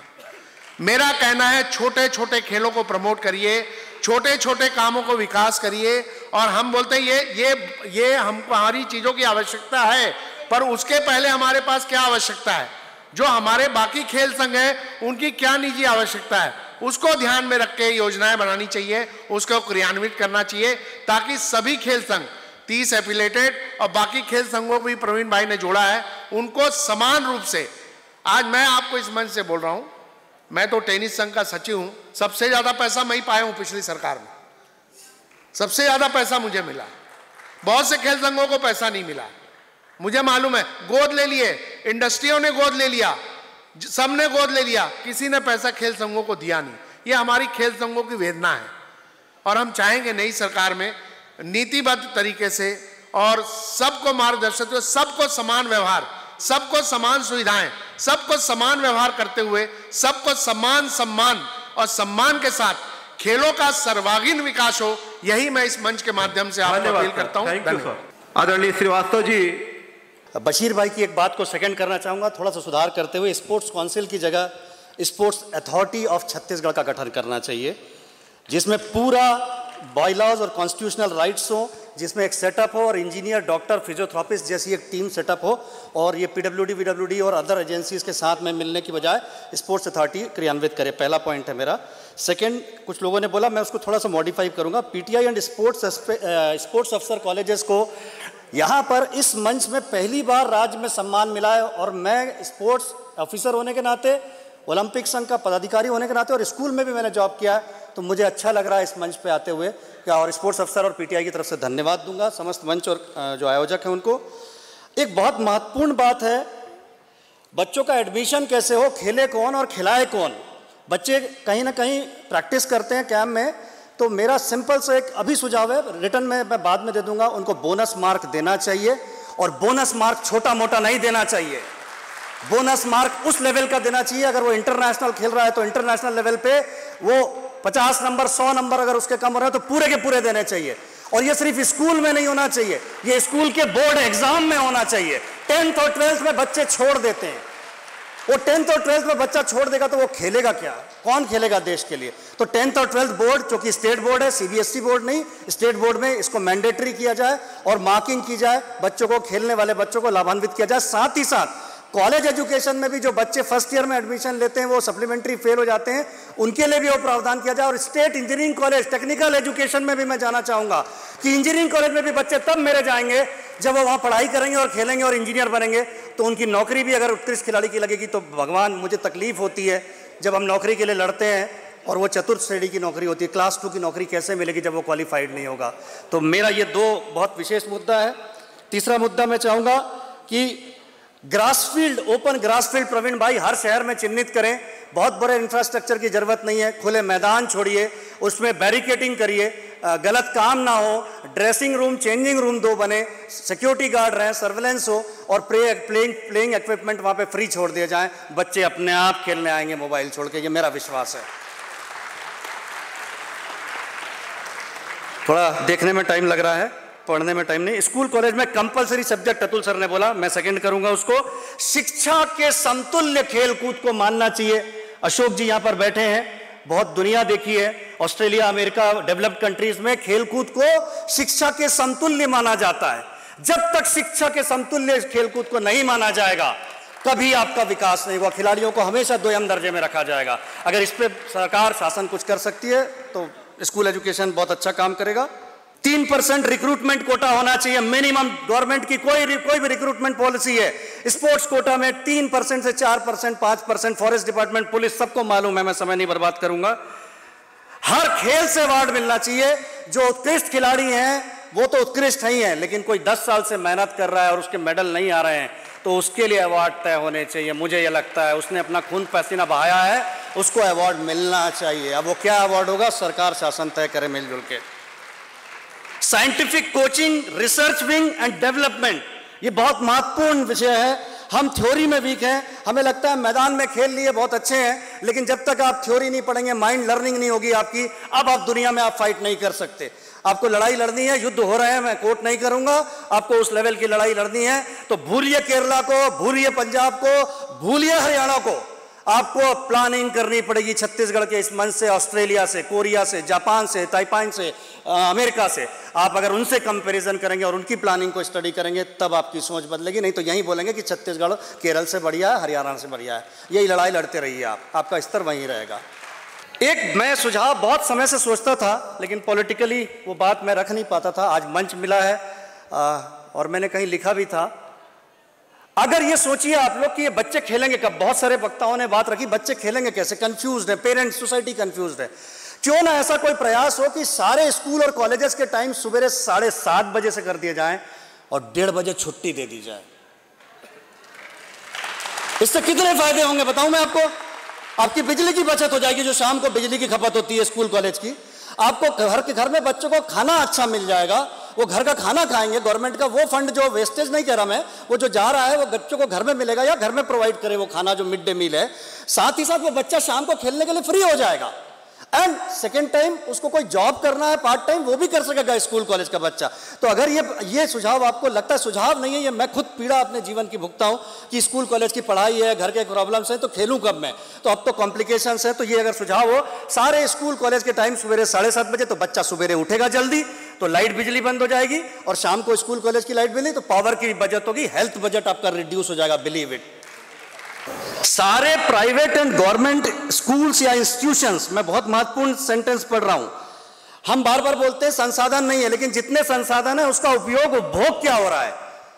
मेरा कहना है छोटे छोटे खेलों को प्रमोट करिए, छोटे छोटे कामों को विकास करिए। और हम बोलते हैं ये हमारी चीजों की आवश्यकता है, पर उसके पहले हमारे पास क्या आवश्यकता है, जो हमारे बाकी खेल संघ है उनकी क्या निजी आवश्यकता है, उसको ध्यान में रख के योजनाएं बनानी चाहिए, उसको क्रियान्वित करना चाहिए, ताकि सभी खेल संघ 30 एफिलेटेड और बाकी खेल संघों को भी प्रवीण भाई ने जोड़ा है, उनको समान रूप से। आज मैं आपको इस मंच से बोल रहा हूं, मैं तो टेनिस संघ का सचिव हूं, सबसे ज्यादा पैसा मैं ही पाया हूं पिछली सरकार में, सबसे ज्यादा पैसा मुझे मिला। बहुत से खेल संघों को पैसा नहीं मिला, मुझे मालूम है। गोद ले लिए, इंडस्ट्रियों ने गोद ले लिया, सबने गोद ले लिया, किसी ने पैसा खेल संघों को दिया नहीं। ये हमारी खेल संघों की वेदना है। और हम चाहेंगे नई सरकार में नीतिबद्ध तरीके से और सबको मार्गदर्शन, सबको समान व्यवहार, सबको समान सुविधाएं, सबको समान व्यवहार करते हुए सबको समान सम्मान और सम्मान के साथ खेलों का सर्वांगीण विकास हो, यही मैं इस मंच के माध्यम से आपको अपील करता हूं। आदरणीय श्रीवास्तव जी। बशीर भाई की एक बात को सेकंड करना चाहूँगा, थोड़ा सा सुधार करते हुए स्पोर्ट्स काउंसिल की जगह स्पोर्ट्स अथॉरिटी ऑफ छत्तीसगढ़ का गठन करना चाहिए, जिसमें पूरा बायलॉज और कॉन्स्टिट्यूशनल राइट्स हो, जिसमें एक सेटअप हो और इंजीनियर, डॉक्टर, फिजियोथेरेपिस्ट जैसी एक टीम सेटअप हो, और ये पीडब्ल्यूडी, वीडब्ल्यूडी और अदर एजेंसीज के साथ में मिलने की बजाय स्पोर्ट्स अथॉरिटी क्रियान्वित करे। पहला पॉइंट है मेरा। सेकंड, कुछ लोगों ने बोला, मैं उसको थोड़ा सा मॉडिफाई करूँगा। पीटीआई एंड स्पोर्ट्स अफसर कॉलेजेस को यहाँ पर इस मंच में पहली बार राज्य में सम्मान मिला है, और मैं स्पोर्ट्स ऑफिसर होने के नाते, ओलंपिक संघ का पदाधिकारी होने के नाते, और स्कूल में भी मैंने जॉब किया है, तो मुझे अच्छा लग रहा है इस मंच पे आते हुए। और स्पोर्ट्स अफसर और पीटीआई की तरफ से धन्यवाद दूंगा, समस्त मंच और जो आयोजक हैं उनको। एक बहुत महत्वपूर्ण बात है, बच्चों का एडमिशन कैसे हो, खेले कौन और खिलाए कौन। बच्चे कहीं ना कहीं प्रैक्टिस करते हैं कैंप में, तो मेरा सिंपल से एक अभी सुझाव है, रिटर्न में मैं बाद में दे दूंगा, उनको बोनस मार्क देना चाहिए। और बोनस मार्क छोटा मोटा नहीं देना चाहिए, बोनस मार्क उस लेवल का देना चाहिए। अगर वो इंटरनेशनल खेल रहा है तो इंटरनेशनल लेवल पे वो 50 नंबर, 100 नंबर अगर उसके कम हो रहे हैं तो पूरे के पूरे देने चाहिए। और ये सिर्फ स्कूल में नहीं होना चाहिए, ये स्कूल के बोर्ड एग्जाम में होना चाहिए। 10th और 12th में बच्चे छोड़ देते हैं, वो 10th और 12th में बच्चा छोड़ देगा तो वो खेलेगा क्या, कौन खेलेगा देश के लिए। तो 10th और 12th बोर्ड, जो कि स्टेट बोर्ड है, सीबीएसई बोर्ड नहीं, स्टेट बोर्ड में इसको मैंडेटरी किया जाए और मार्किंग की जाए, बच्चों को, खेलने वाले बच्चों को लाभान्वित किया जाए। साथ ही साथ कॉलेज एजुकेशन में भी जो बच्चे फर्स्ट ईयर में एडमिशन लेते हैं, वो सप्लीमेंट्री फेल हो जाते हैं, उनके लिए भी वो प्रावधान किया जाए। और state engineering college, technical education में भी मैं जाना चाहूँगा कि इंजीनियरिंग कॉलेज में भी बच्चे तब मेरे जाएंगे जब वो वहाँ पढ़ाई करेंगे और खेलेंगे और इंजीनियर बनेंगे, तो उनकी नौकरी भी अगर उत्कृष्ट खिलाड़ी की लगेगी तो भगवान, मुझे तकलीफ होती है जब हम नौकरी के लिए लड़ते हैं और वो चतुर्थ श्रेणी की नौकरी होती है। क्लास 2 की नौकरी कैसे मिलेगी जब वो क्वालिफाइड नहीं होगा? तो मेरा ये 2 बहुत विशेष मुद्दा है। तीसरा मुद्दा मैं चाहूँगा कि ग्रासफील्ड, ओपन ग्रासफील्ड प्रवीण भाई हर शहर में चिन्हित करें। बहुत बड़े इंफ्रास्ट्रक्चर की जरूरत नहीं है, खुले मैदान छोड़िए, उसमें बैरिकेडिंग करिए, गलत काम ना हो, ड्रेसिंग रूम चेंजिंग रूम 2 बने, सिक्योरिटी गार्ड रहें, सर्वेलेंस हो और प्लेइंग इक्विपमेंट वहाँ पे फ्री छोड़ दिए जाएं। बच्चे अपने आप खेलने आएंगे मोबाइल छोड़ के, ये मेरा विश्वास है। थोड़ा देखने में टाइम लग रहा है, पढ़ने में टाइम नहीं। स्कूल कॉलेज में कंपलसरी सब्जेक्ट, अतुल सर ने बोला, मैं सेकंड करूंगा उसको। शिक्षा के समतुल्य खेल कूद को मानना चाहिए। अशोक जी यहां पर बैठे हैं, बहुत दुनिया देखी है, ऑस्ट्रेलिया, अमेरिका, डेवलप्ड कंट्रीज में खेल कूद को शिक्षा के समतुल्य माना जाता है। जब तक शिक्षा के समतुल्य खेल कूद को नहीं माना जाएगा कभी आपका विकास नहीं हुआ। खिलाड़ियों को हमेशा 2 दर्जे में रखा जाएगा। अगर इस पे सरकार शासन कुछ कर सकती है तो स्कूल एजुकेशन बहुत अच्छा काम करेगा। 3% रिक्रूटमेंट कोटा होना चाहिए मिनिमम। गवर्नमेंट की कोई भी रिक्रूटमेंट पॉलिसी है, स्पोर्ट्स कोटा में 3% से 4%, 5%, फॉरेस्ट डिपार्टमेंट, पुलिस, सबको मालूम है, मैं समय नहीं बर्बाद करूंगा। हर खेल से अवार्ड मिलना चाहिए। जो उत्कृष्ट खिलाड़ी हैं वो तो उत्कृष्ट ही हैं, लेकिन कोई 10 साल से मेहनत कर रहा है और उसके मेडल नहीं आ रहे हैं तो उसके लिए अवार्ड तय होने चाहिए। मुझे ये लगता है उसने अपना खून पसीना बहाया है, उसको अवार्ड मिलना चाहिए। अब वो क्या अवार्ड होगा सरकार शासन तय करे मिलजुल के। Scientific coaching, research wing and development, ये बहुत महत्वपूर्ण विषय है। हम थ्योरी में वीक हैं, हमें लगता है मैदान में खेल लिए बहुत अच्छे हैं, लेकिन जब तक आप थ्योरी नहीं पढ़ेंगे, माइंड लर्निंग नहीं होगी आपकी, अब आप दुनिया में आप फाइट नहीं कर सकते। आपको लड़ाई लड़नी है, युद्ध हो रहे हैं, मैं कोट नहीं करूंगा, आपको उस लेवल की लड़ाई लड़नी है तो भूलिए केरला को, भूलिए पंजाब को, भूलिए हरियाणा को, आपको प्लानिंग करनी पड़ेगी छत्तीसगढ़ के इस मंच से, ऑस्ट्रेलिया से, कोरिया से, जापान से, ताइपान से, अमेरिका से। आप अगर उनसे कंपैरिजन करेंगे और उनकी प्लानिंग को स्टडी करेंगे तब आपकी सोच बदलेगी, नहीं तो यही बोलेंगे कि छत्तीसगढ़ केरल से बढ़िया है, हरियाणा से बढ़िया है। यही लड़ाई लड़ते रहिए आप, आपका स्तर वहीं रहेगा। एक मैं सुझाव बहुत समय से सोचता था लेकिन पॉलिटिकली वो बात मैं रख नहीं पाता था, आज मंच मिला है और मैंने कहीं लिखा भी था। अगर ये सोचिए आप लोग कि ये बच्चे खेलेंगे कब, बहुत सारे वक्ताओं ने बात रखी बच्चे खेलेंगे कैसे, कंफ्यूज्ड है, पेरेंट्स, सोसाइटी कंफ्यूज्ड है। क्यों ना ऐसा कोई प्रयास हो कि सारे स्कूल और कॉलेजेस के टाइम सुबह 7:30 बजे से कर दिए जाएं और 1:30 बजे छुट्टी दे दी जाए। इससे कितने फायदे होंगे बताऊं मैं आपको। आपकी बिजली की बचत हो जाएगी, जो शाम को बिजली की खपत होती है स्कूल कॉलेज की। आपको घर में बच्चों को खाना अच्छा मिल जाएगा, वो घर का खाना खाएंगे। गवर्नमेंट का वो फंड जो वेस्टेज नहीं कह रहा मैं, वो जो जा रहा है वो बच्चों को घर में मिलेगा या घर में प्रोवाइड करे वो खाना जो मिड डे मील है। साथ ही साथ वो बच्चा शाम को खेलने के लिए फ्री हो जाएगा। एंड सेकेंड टाइम उसको कोई जॉब करना है पार्ट टाइम, वो भी कर सकेगा स्कूल कॉलेज का बच्चा। तो अगर ये सुझाव आपको लगता है सुझाव नहीं है, ये मैं खुद पीड़ा अपने जीवन की भुगता हूं कि स्कूल कॉलेज की पढ़ाई है, घर के प्रॉब्लम्स हैं, तो खेलूं कब मैं, तो अब तो कॉम्प्लिकेशंस है। तो ये अगर सुझाव हो सारे स्कूल कॉलेज के टाइम सुबह 7:30 बजे, तो बच्चा सुबह उठेगा जल्दी, तो लाइट बिजली बंद हो जाएगी, और शाम को स्कूल कॉलेज की लाइट बिजली, तो पावर की बचत होगी, हेल्थ बजट आपका रिड्यूस हो जाएगा, बिलीव इट। सारे प्राइवेट एंड गवर्नमेंट स्कूल्स या इंस्टीट्यूशंस, मैं बहुत महत्वपूर्ण सेंटेंस पढ़ रहा हूं, हम बार बार बोलते हैं संसाधन नहीं है, लेकिन जितने संसाधन है उसका उपयोग, उपभोग क्या हो रहा है,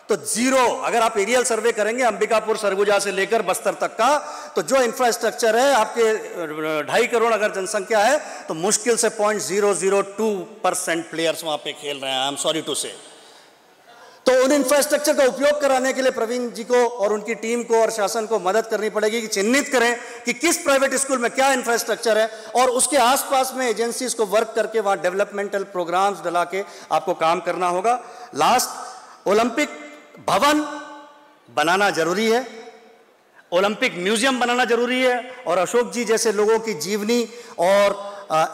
तो जीरो। अगर आप एरियल सर्वे करेंगे अंबिकापुर सरगुजा से लेकर बस्तर तक का, तो जो इंफ्रास्ट्रक्चर है, आपके 2.5 करोड़ अगर जनसंख्या है, तो मुश्किल से 0.002% प्लेयर्स वहां पे खेल रहे हैं। आई एम सॉरी टू से। तो उन इंफ्रास्ट्रक्चर का उपयोग कराने के लिए प्रवीण जी को और उनकी टीम को और शासन को मदद करनी पड़ेगी कि चिन्हित करें कि किस प्राइवेट स्कूल में क्या इंफ्रास्ट्रक्चर है, और उसके आसपास में एजेंसीज को वर्क करके वहां डेवलपमेंटल प्रोग्राम्स डला के आपको काम करना होगा। लास्ट, ओलंपिक भवन बनाना जरूरी है, ओलंपिक म्यूजियम बनाना जरूरी है, और अशोक जी जैसे लोगों की जीवनी और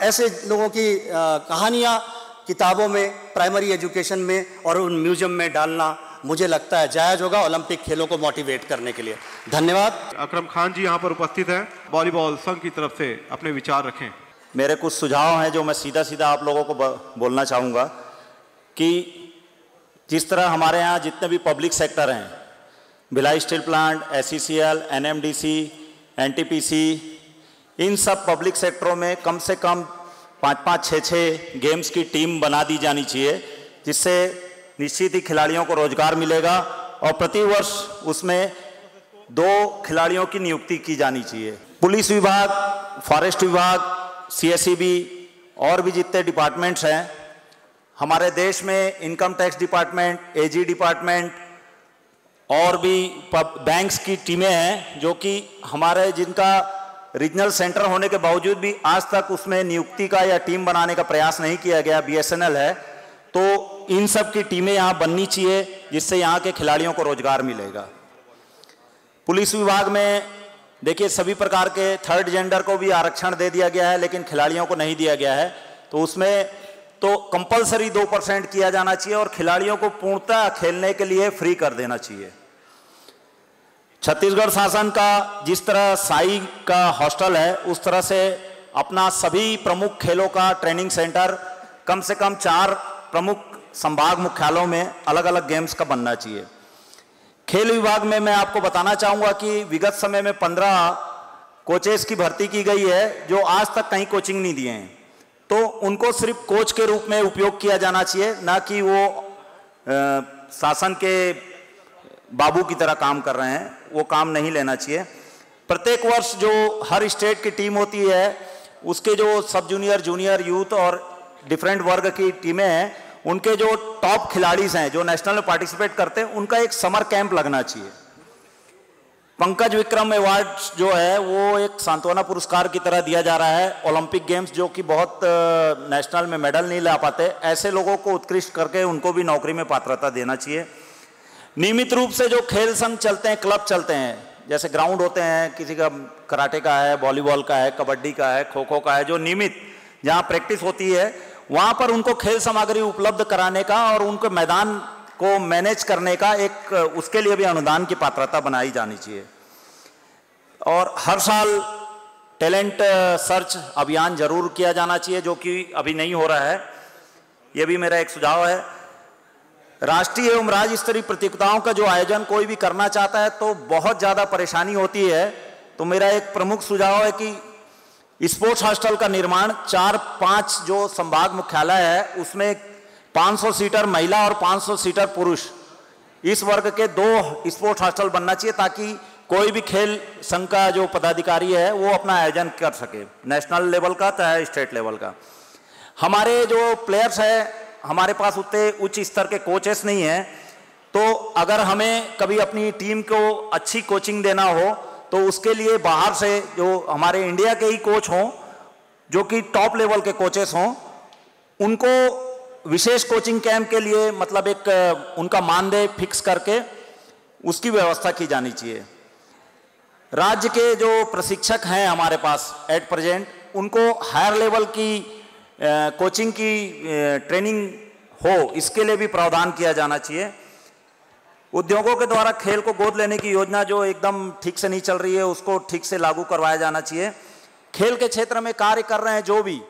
ऐसे लोगों की कहानियां किताबों में, प्राइमरी एजुकेशन में और उन म्यूजियम में डालना मुझे लगता है जायज होगा ओलंपिक खेलों को मोटिवेट करने के लिए। धन्यवाद। अकरम खान जी यहाँ पर उपस्थित हैं, वॉलीबॉल संघ की तरफ से अपने विचार रखें। मेरे कुछ सुझाव हैं जो मैं सीधा सीधा आप लोगों को बोलना चाहूँगा कि जिस तरह हमारे यहाँ जितने भी पब्लिक सेक्टर हैं, Bhilai steel plant, SCCL, NMDC, NTPC, इन सब पब्लिक सेक्टरों में कम से कम 5-5, 6-6 गेम्स की टीम बना दी जानी चाहिए, जिससे निश्चित ही खिलाड़ियों को रोजगार मिलेगा, और प्रतिवर्ष उसमें 2 खिलाड़ियों की नियुक्ति की जानी चाहिए। पुलिस विभाग, फॉरेस्ट विभाग, CSEB और भी जितने डिपार्टमेंट्स हैं हमारे देश में, income tax department, AG department और भी बैंक्स की टीमें हैं जो कि हमारे जिनका रीजनल सेंटर होने के बावजूद भी आज तक उसमें नियुक्ति का या टीम बनाने का प्रयास नहीं किया गया। BSNL है, तो इन सब की टीमें यहाँ बननी चाहिए जिससे यहाँ के खिलाड़ियों को रोजगार मिलेगा। पुलिस विभाग में देखिए सभी प्रकार के थर्ड जेंडर को भी आरक्षण दे दिया गया है लेकिन खिलाड़ियों को नहीं दिया गया है, तो उसमें तो कंपलसरी 2% किया जाना चाहिए और खिलाड़ियों को पूर्णतः खेलने के लिए फ्री कर देना चाहिए। छत्तीसगढ़ शासन का जिस तरह साई का हॉस्टल है उस तरह से अपना सभी प्रमुख खेलों का ट्रेनिंग सेंटर कम से कम 4 प्रमुख संभाग मुख्यालयों में अलग अलग गेम्स का बनना चाहिए। खेल विभाग में मैं आपको बताना चाहूँगा कि विगत समय में 15 कोचेस की भर्ती की गई है जो आज तक कहीं कोचिंग नहीं दिए हैं, तो उनको सिर्फ कोच के रूप में उपयोग किया जाना चाहिए, ना कि वो शासन के बाबू की तरह काम कर रहे हैं, वो काम नहीं लेना चाहिए। प्रत्येक वर्ष जो हर स्टेट की टीम होती है उसके जो सब जूनियर, जूनियर, यूथ और डिफरेंट वर्ग की टीमें हैं उनके जो टॉप खिलाड़ी हैं जो नेशनल में पार्टिसिपेट करते हैं उनका एक समर कैंप लगना चाहिए। पंकज विक्रम अवार्ड जो है वो एक सांत्वना पुरस्कार की तरह दिया जा रहा है। ओलंपिक गेम्स जो कि बहुत नेशनल में मेडल नहीं ला पाते, ऐसे लोगों को उत्कृष्ट करके उनको भी नौकरी में पात्रता देना चाहिए। नियमित रूप से जो खेल संघ चलते हैं, क्लब चलते हैं, जैसे ग्राउंड होते हैं, किसी का कराटे का है, वॉलीबॉल का है, कबड्डी का है, खो खो का है, जो नियमित जहाँ प्रैक्टिस होती है वहाँ पर उनको खेल सामग्री उपलब्ध कराने का और उनको मैदान को मैनेज करने का एक उसके लिए भी अनुदान की पात्रता बनाई जानी चाहिए। और हर साल टैलेंट सर्च अभियान जरूर किया जाना चाहिए जो कि अभी नहीं हो रहा है, ये भी मेरा एक सुझाव है। राष्ट्रीय एवं राज्य स्तरीय प्रतियोगिताओं का जो आयोजन कोई भी करना चाहता है तो बहुत ज़्यादा परेशानी होती है, तो मेरा एक प्रमुख सुझाव है कि स्पोर्ट्स हॉस्टल का निर्माण 4-5 जो संभाग मुख्यालय है उसमें 500 सीटर महिला और 500 सीटर पुरुष इस वर्ग के 2 स्पोर्ट्स हॉस्टल बनना चाहिए ताकि कोई भी खेल संघ का जो पदाधिकारी है वो अपना आयोजन कर सके, नेशनल लेवल का चाहे स्टेट लेवल का। हमारे जो प्लेयर्स है हमारे पास उतने उच्च स्तर के कोचेस नहीं हैं, तो अगर हमें कभी अपनी टीम को अच्छी कोचिंग देना हो तो उसके लिए बाहर से जो हमारे इंडिया के ही कोच हों जो कि टॉप लेवल के कोचेस हों, उनको विशेष कोचिंग कैंप के लिए मतलब एक उनका मानदेय फिक्स करके उसकी व्यवस्था की जानी चाहिए। राज्य के जो प्रशिक्षक हैं हमारे पास एट प्रेजेंट उनको हायर लेवल की कोचिंग की ट्रेनिंग हो इसके लिए भी प्रावधान किया जाना चाहिए। उद्योगों के द्वारा खेल को गोद लेने की योजना जो एकदम ठीक से नहीं चल रही है उसको ठीक से लागू करवाया जाना चाहिए। खेल के क्षेत्र में कार्य कर रहे हैं जो भी,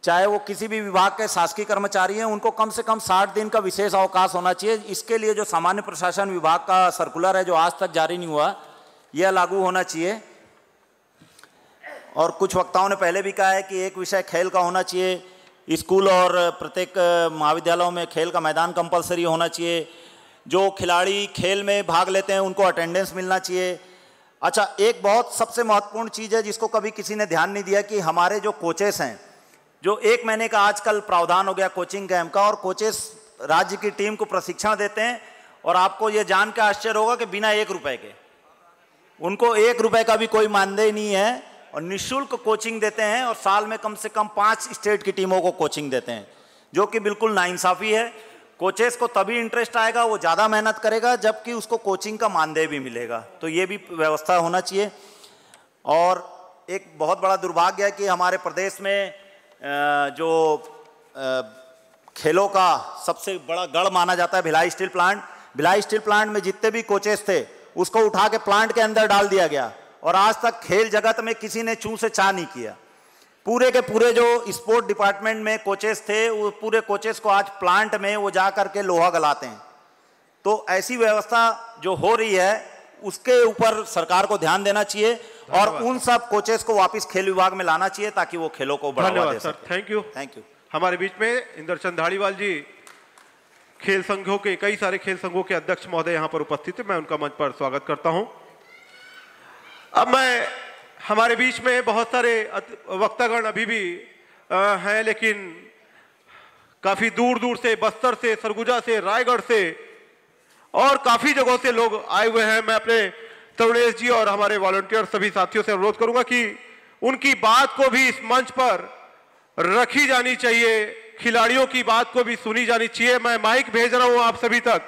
चाहे वो किसी भी विभाग के शासकीय कर्मचारी हैं, उनको कम से कम 60 दिन का विशेष अवकाश होना चाहिए। इसके लिए जो सामान्य प्रशासन विभाग का सर्कुलर है जो आज तक जारी नहीं हुआ, यह लागू होना चाहिए। और कुछ वक्ताओं ने पहले भी कहा है कि एक विषय खेल का होना चाहिए। स्कूल और प्रत्येक महाविद्यालयों में खेल का मैदान कंपलसरी होना चाहिए। जो खिलाड़ी खेल में भाग लेते हैं उनको अटेंडेंस मिलना चाहिए। अच्छा, एक बहुत सबसे महत्वपूर्ण चीज़ है जिसको कभी किसी ने ध्यान नहीं दिया कि हमारे जो कोचेस हैं, जो 1 महीने का आजकल प्रावधान हो गया कोचिंग कैंप का, और कोचेस राज्य की टीम को प्रशिक्षण देते हैं और आपको ये जान के आश्चर्य होगा कि बिना 1 रुपए के, उनको 1 रुपए का भी कोई मानदेय नहीं है और निःशुल्क कोचिंग देते हैं और साल में कम से कम 5 स्टेट की टीमों को कोचिंग देते हैं, जो कि बिल्कुल नाइंसाफ़ी है। कोचेस को तभी इंटरेस्ट आएगा, वो ज़्यादा मेहनत करेगा जबकि उसको कोचिंग का मानदेय भी मिलेगा, तो ये भी व्यवस्था होना चाहिए। और एक बहुत बड़ा दुर्भाग्य है कि हमारे प्रदेश में जो खेलों का सबसे बड़ा गढ़ माना जाता है Bhilai steel plant, Bhilai steel plant में जितने भी कोचेस थे उसको उठा के प्लांट के अंदर डाल दिया गया और आज तक खेल जगत में किसी ने चूं से चा नहीं किया। पूरे के पूरे जो स्पोर्ट डिपार्टमेंट में कोचेस थे वो पूरे कोचेस को आज प्लांट में वो जा करके लोहा गलाते हैं। तो ऐसी व्यवस्था जो हो रही है उसके ऊपर सरकार को ध्यान देना चाहिए और उन सब कोचेस को वापस खेल विभाग में लाना चाहिए ताकि वो खेलों को बढ़ावा दे सके। Thank you. Thank you. हमारे बीच में इंद्रचंद धाड़ीवाल जी, खेल संघों के कई सारे खेल संघों के अध्यक्ष महोदय यहाँ पर उपस्थित है, मैं उनका मंच पर स्वागत करता हूँ। अब मैं हमारे बीच में बहुत सारे वक्तागण अभी भी हैं, लेकिन काफ़ी दूर दूर से, बस्तर से, सरगुजा से, रायगढ़ से और काफ़ी जगहों से लोग आए हुए हैं। मैं अपने तरुणेश जी और हमारे वॉलंटियर सभी साथियों से अनुरोध करूंगा कि उनकी बात को भी इस मंच पर रखी जानी चाहिए, खिलाड़ियों की बात को भी सुनी जानी चाहिए। मैं माइक भेज रहा हूं आप सभी तक,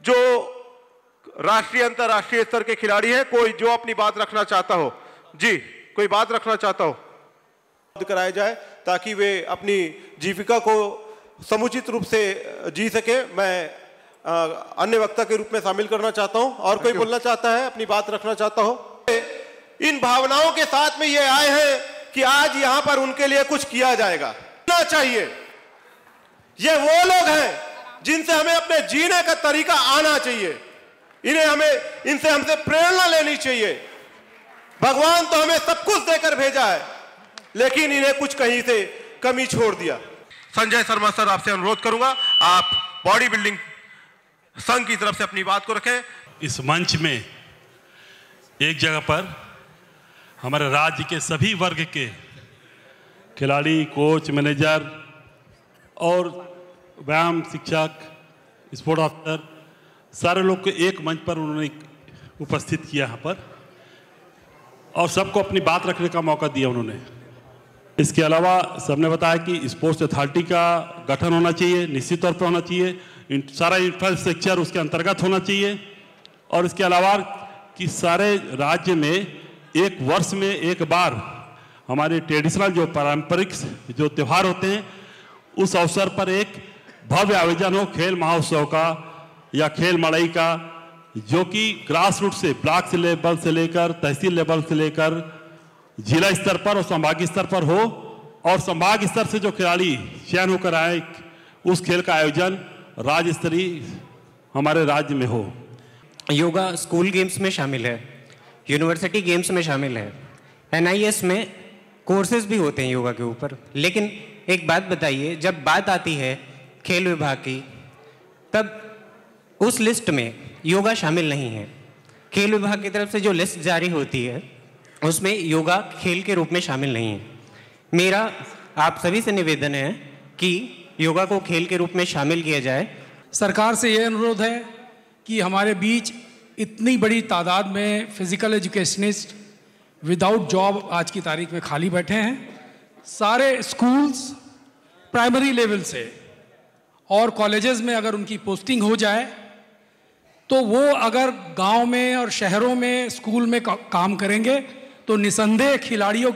जो राष्ट्रीय अंतर्राष्ट्रीय स्तर के खिलाड़ी हैं, कोई जो अपनी बात रखना चाहता हो, जी कोई बात रखना चाहता हो कराया जाए ताकि वे अपनी जीविका को समुचित रूप से जी सके। मैं अन्य वक्ता के रूप में शामिल करना चाहता हूं। और कोई बोलना चाहता है, अपनी बात रखना चाहता हो? इन भावनाओं के साथ में ये आए हैं कि आज यहां पर उनके लिए कुछ किया जाएगा चाहिए। ये वो लोग हैं जिनसे हमें अपने जीने का तरीका आना चाहिए, इनसे हमसे प्रेरणा लेनी चाहिए। भगवान तो हमें सब कुछ देकर भेजा है, लेकिन इन्हें कुछ कहीं से कमी छोड़ दिया। संजय शर्मा सर, आपसे अनुरोध करूंगा, आप बॉडी बिल्डिंग संघ की तरफ से अपनी बात को रखें। इस मंच में एक जगह पर हमारे राज्य के सभी वर्ग के खिलाड़ी, कोच, मैनेजर और व्यायाम शिक्षक, स्पोर्ट ऑफिसर, सारे लोग को एक मंच पर उन्होंने उपस्थित किया यहाँ पर और सबको अपनी बात रखने का मौका दिया उन्होंने। इसके अलावा सबने बताया कि स्पोर्ट्स अथॉरिटी का गठन होना चाहिए, निश्चित तौर पर होना चाहिए, सारा इंफ्रास्ट्रक्चर उसके अंतर्गत होना चाहिए और इसके अलावा कि सारे राज्य में एक वर्ष में एक बार हमारे ट्रेडिशनल जो पारंपरिक जो त्यौहार होते हैं उस अवसर पर एक भव्य आयोजन हो, खेल महोत्सव का या खेल मड़ई का, जो कि ग्रास रूट से, ब्लॉक से लेवल से लेकर तहसील लेवल से लेकर जिला स्तर पर और संभागीय स्तर पर हो और संभाग स्तर से जो खिलाड़ी चयन होकर आए उस खेल का आयोजन राज्य स्तरीय हमारे राज्य में हो। योगा स्कूल गेम्स में शामिल है, यूनिवर्सिटी गेम्स में शामिल है, NIS में कोर्सेज भी होते हैं योगा के ऊपर। लेकिन एक बात बताइए, जब बात आती है खेल विभाग की, तब उस लिस्ट में योगा शामिल नहीं है। खेल विभाग की तरफ से जो लिस्ट जारी होती है उसमें योगा खेल के रूप में शामिल नहीं है। मेरा आप सभी से निवेदन है कि योगा को खेल के रूप में शामिल किया जाए। सरकार से ये अनुरोध है कि हमारे बीच इतनी बड़ी तादाद में फिजिकल एजुकेशनिस्ट विदाउट जॉब आज की तारीख में खाली बैठे हैं। सारे स्कूल्स प्राइमरी लेवल से और कॉलेजेस में अगर उनकी पोस्टिंग हो जाए तो वो अगर गांव में और शहरों में स्कूल में काम करेंगे तो निसंदेह खिलाड़ियों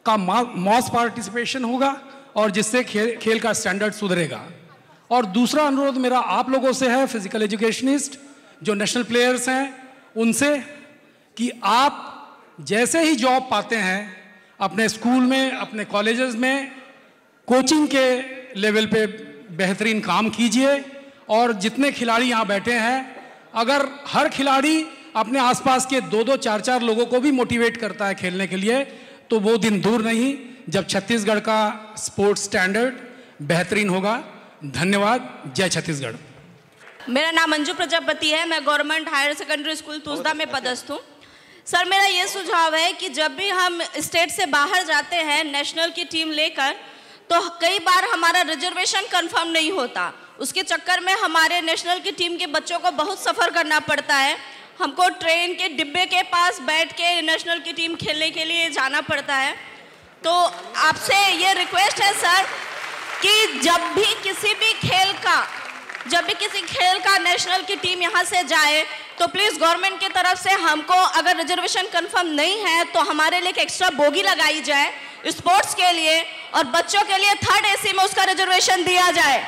का मॉस पार्टिसिपेशन होगा और जिससे खेल का स्टैंडर्ड सुधरेगा। और दूसरा अनुरोध मेरा आप लोगों से है, फिजिकल एजुकेशनिस्ट जो नेशनल प्लेयर्स हैं उनसे, कि आप जैसे ही जॉब पाते हैं अपने स्कूल में, अपने कॉलेजेस में कोचिंग के लेवल पे बेहतरीन काम कीजिए। और जितने खिलाड़ी यहाँ बैठे हैं, अगर हर खिलाड़ी अपने आसपास के 2-2, 4-4 लोगों को भी मोटिवेट करता है खेलने के लिए, तो वो दिन दूर नहीं जब छत्तीसगढ़ का स्पोर्ट्स स्टैंडर्ड बेहतरीन होगा। धन्यवाद। जय छत्तीसगढ़। मेरा नाम अंजू प्रजापति है, मैं गवर्नमेंट हायर सेकेंडरी स्कूल तुसदा में पदस्थ हूँ। सर, मेरा ये सुझाव है कि जब भी हम स्टेट से बाहर जाते हैं नेशनल की टीम लेकर, तो कई बार हमारा रिजर्वेशन कंफर्म नहीं होता। उसके चक्कर में हमारे नेशनल की टीम के बच्चों को बहुत सफ़र करना पड़ता है। हमको ट्रेन के डिब्बे के पास बैठ के नेशनल की टीम खेलने के लिए जाना पड़ता है। तो आपसे ये रिक्वेस्ट है सर कि जब भी किसी खेल का नेशनल की टीम यहाँ से जाए तो प्लीज़ गवर्नमेंट की तरफ से हमको, अगर रिजर्वेशन कंफर्म नहीं है तो हमारे लिए एक एक्स्ट्रा बोगी लगाई जाए स्पोर्ट्स के लिए, और बच्चों के लिए 3rd AC में उसका रिजर्वेशन दिया जाए,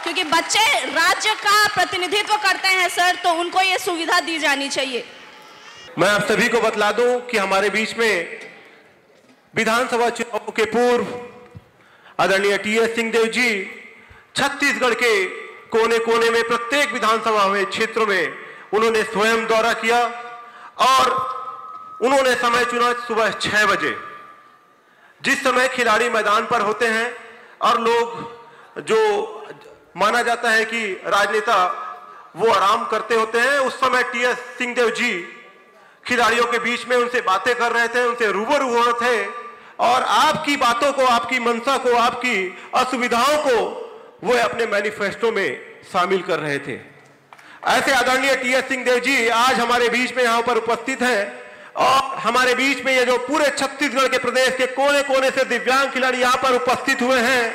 क्योंकि बच्चे राज्य का प्रतिनिधित्व करते हैं सर, तो उनको ये सुविधा दी जानी चाहिए। मैं आप सभी को बतला दूं कि हमारे बीच में विधानसभा चुनाव के पूर्व आदरणीय TS सिंहदेव जी छत्तीसगढ़ के कोने कोने में प्रत्येक विधानसभा में क्षेत्रों में उन्होंने स्वयं दौरा किया और उन्होंने समय चुना सुबह 6 बजे, जिस समय खिलाड़ी मैदान पर होते हैं और लोग जो माना जाता है कि राजनेता वो आराम करते होते हैं, उस समय TS सिंहदेव जी खिलाड़ियों के बीच में उनसे बातें कर रहे थे, उनसे रूबरू हो रहे थे और आपकी बातों को, आपकी मंशा को, आपकी असुविधाओं को वो अपने मैनिफेस्टो में शामिल कर रहे थे। ऐसे आदरणीय टी.एस. सिंहदेव जी आज हमारे बीच में यहाँ पर उपस्थित हैं और हमारे बीच में ये जो पूरे छत्तीसगढ़ के प्रदेश के कोने कोने से दिव्यांग खिलाड़ी यहाँ पर उपस्थित हुए हैं,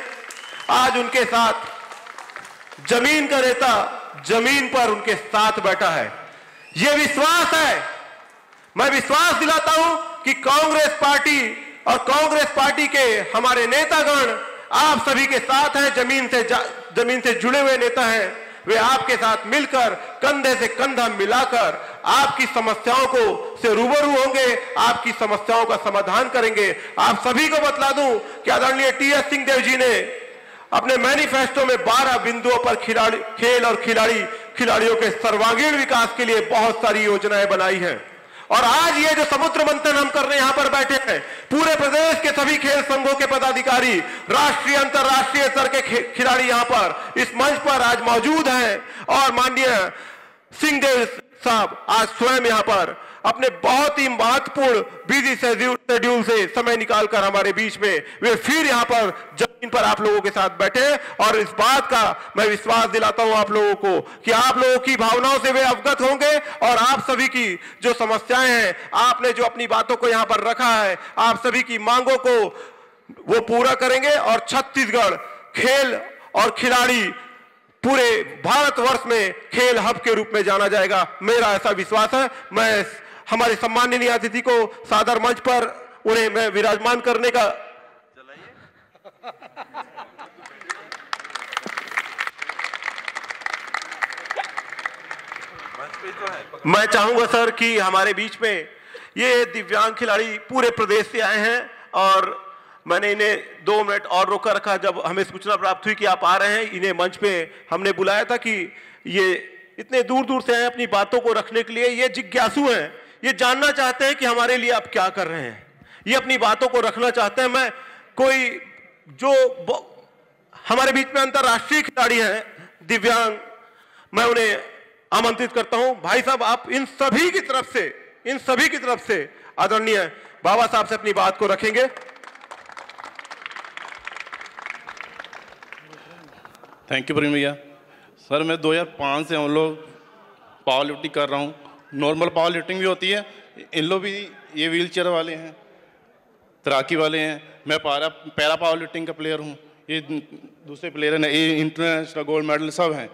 आज उनके साथ जमीन का नेता जमीन पर उनके साथ बैठा है। ये विश्वास है, मैं विश्वास दिलाता हूं कि कांग्रेस पार्टी और कांग्रेस पार्टी के हमारे नेतागण आप सभी के साथ हैं, जमीन से जुड़े हुए नेता हैं। वे आपके साथ मिलकर कंधे से कंधा मिलाकर आपकी समस्याओं को से रूबरू होंगे, आपकी समस्याओं का समाधान करेंगे। आप सभी को बतला दूं कि आदरणीय टी.एस. सिंहदेव जी ने अपने मैनिफेस्टो में 12 बिंदुओं पर खेल और खिलाड़ियों के सर्वांगीण विकास के लिए बहुत सारी योजनाएं बनाई हैं। और आज ये जो समुद्र मंथन हम करने यहाँ पर बैठे हैं, पूरे प्रदेश के सभी खेल संघों के पदाधिकारी, राष्ट्रीय अंतर्राष्ट्रीय स्तर के खिलाड़ी यहाँ पर इस मंच पर आज मौजूद हैं और माननीय सिंहदेव साहब आज स्वयं यहाँ पर अपने बहुत ही महत्वपूर्ण बिजी शेड्यूल से समय निकालकर हमारे बीच में वे फिर यहाँ पर जमीन पर आप लोगों के साथ बैठे और इस बात का मैं विश्वास दिलाता हूँ आप लोगों को कि आप लोगों की भावनाओं से वे अवगत होंगे और आप सभी की जो समस्याएं हैं, आपने जो अपनी बातों को यहाँ पर रखा है, आप सभी की मांगों को वो पूरा करेंगे और छत्तीसगढ़ खेल और खिलाड़ी पूरे भारतवर्ष में खेल हब के रूप में जाना जाएगा, मेरा ऐसा विश्वास है। मैं हमारे सम्माननीय अतिथि को सादर मंच पर उन्हें मैं विराजमान करने का मैं चाहूंगा सर कि हमारे बीच में ये दिव्यांग खिलाड़ी पूरे प्रदेश से आए हैं और मैंने इन्हें 2 मिनट और रोका रखा। जब हमें सूचना प्राप्त हुई कि आप आ रहे हैं, इन्हें मंच पे हमने बुलाया था कि ये इतने दूर दूर से आए अपनी बातों को रखने के लिए। ये जिज्ञासु हैं, ये जानना चाहते हैं कि हमारे लिए आप क्या कर रहे हैं, ये अपनी बातों को रखना चाहते हैं। मैं कोई जो हमारे बीच में अंतर्राष्ट्रीय खिलाड़ी हैं दिव्यांग, मैं उन्हें आमंत्रित करता हूं। भाई साहब, आप इन सभी की तरफ से आदरणीय बाबा साहब से अपनी बात को रखेंगे। थैंक यू प्रवीण भैया। सर मैं 2005 से हम लोग पावर लिफ्टिंग कर रहा हूँ। नॉर्मल पावर लिफ्टिंग भी होती है, इन लोग भी ये व्हील चेयर वाले हैं, तैराकी वाले हैं। मैं पैरा पावर लिफ्टिंग का प्लेयर हूँ, ये दूसरे प्लेयर हैं, ये इंटरनेशनल गोल्ड मेडल सब हैं।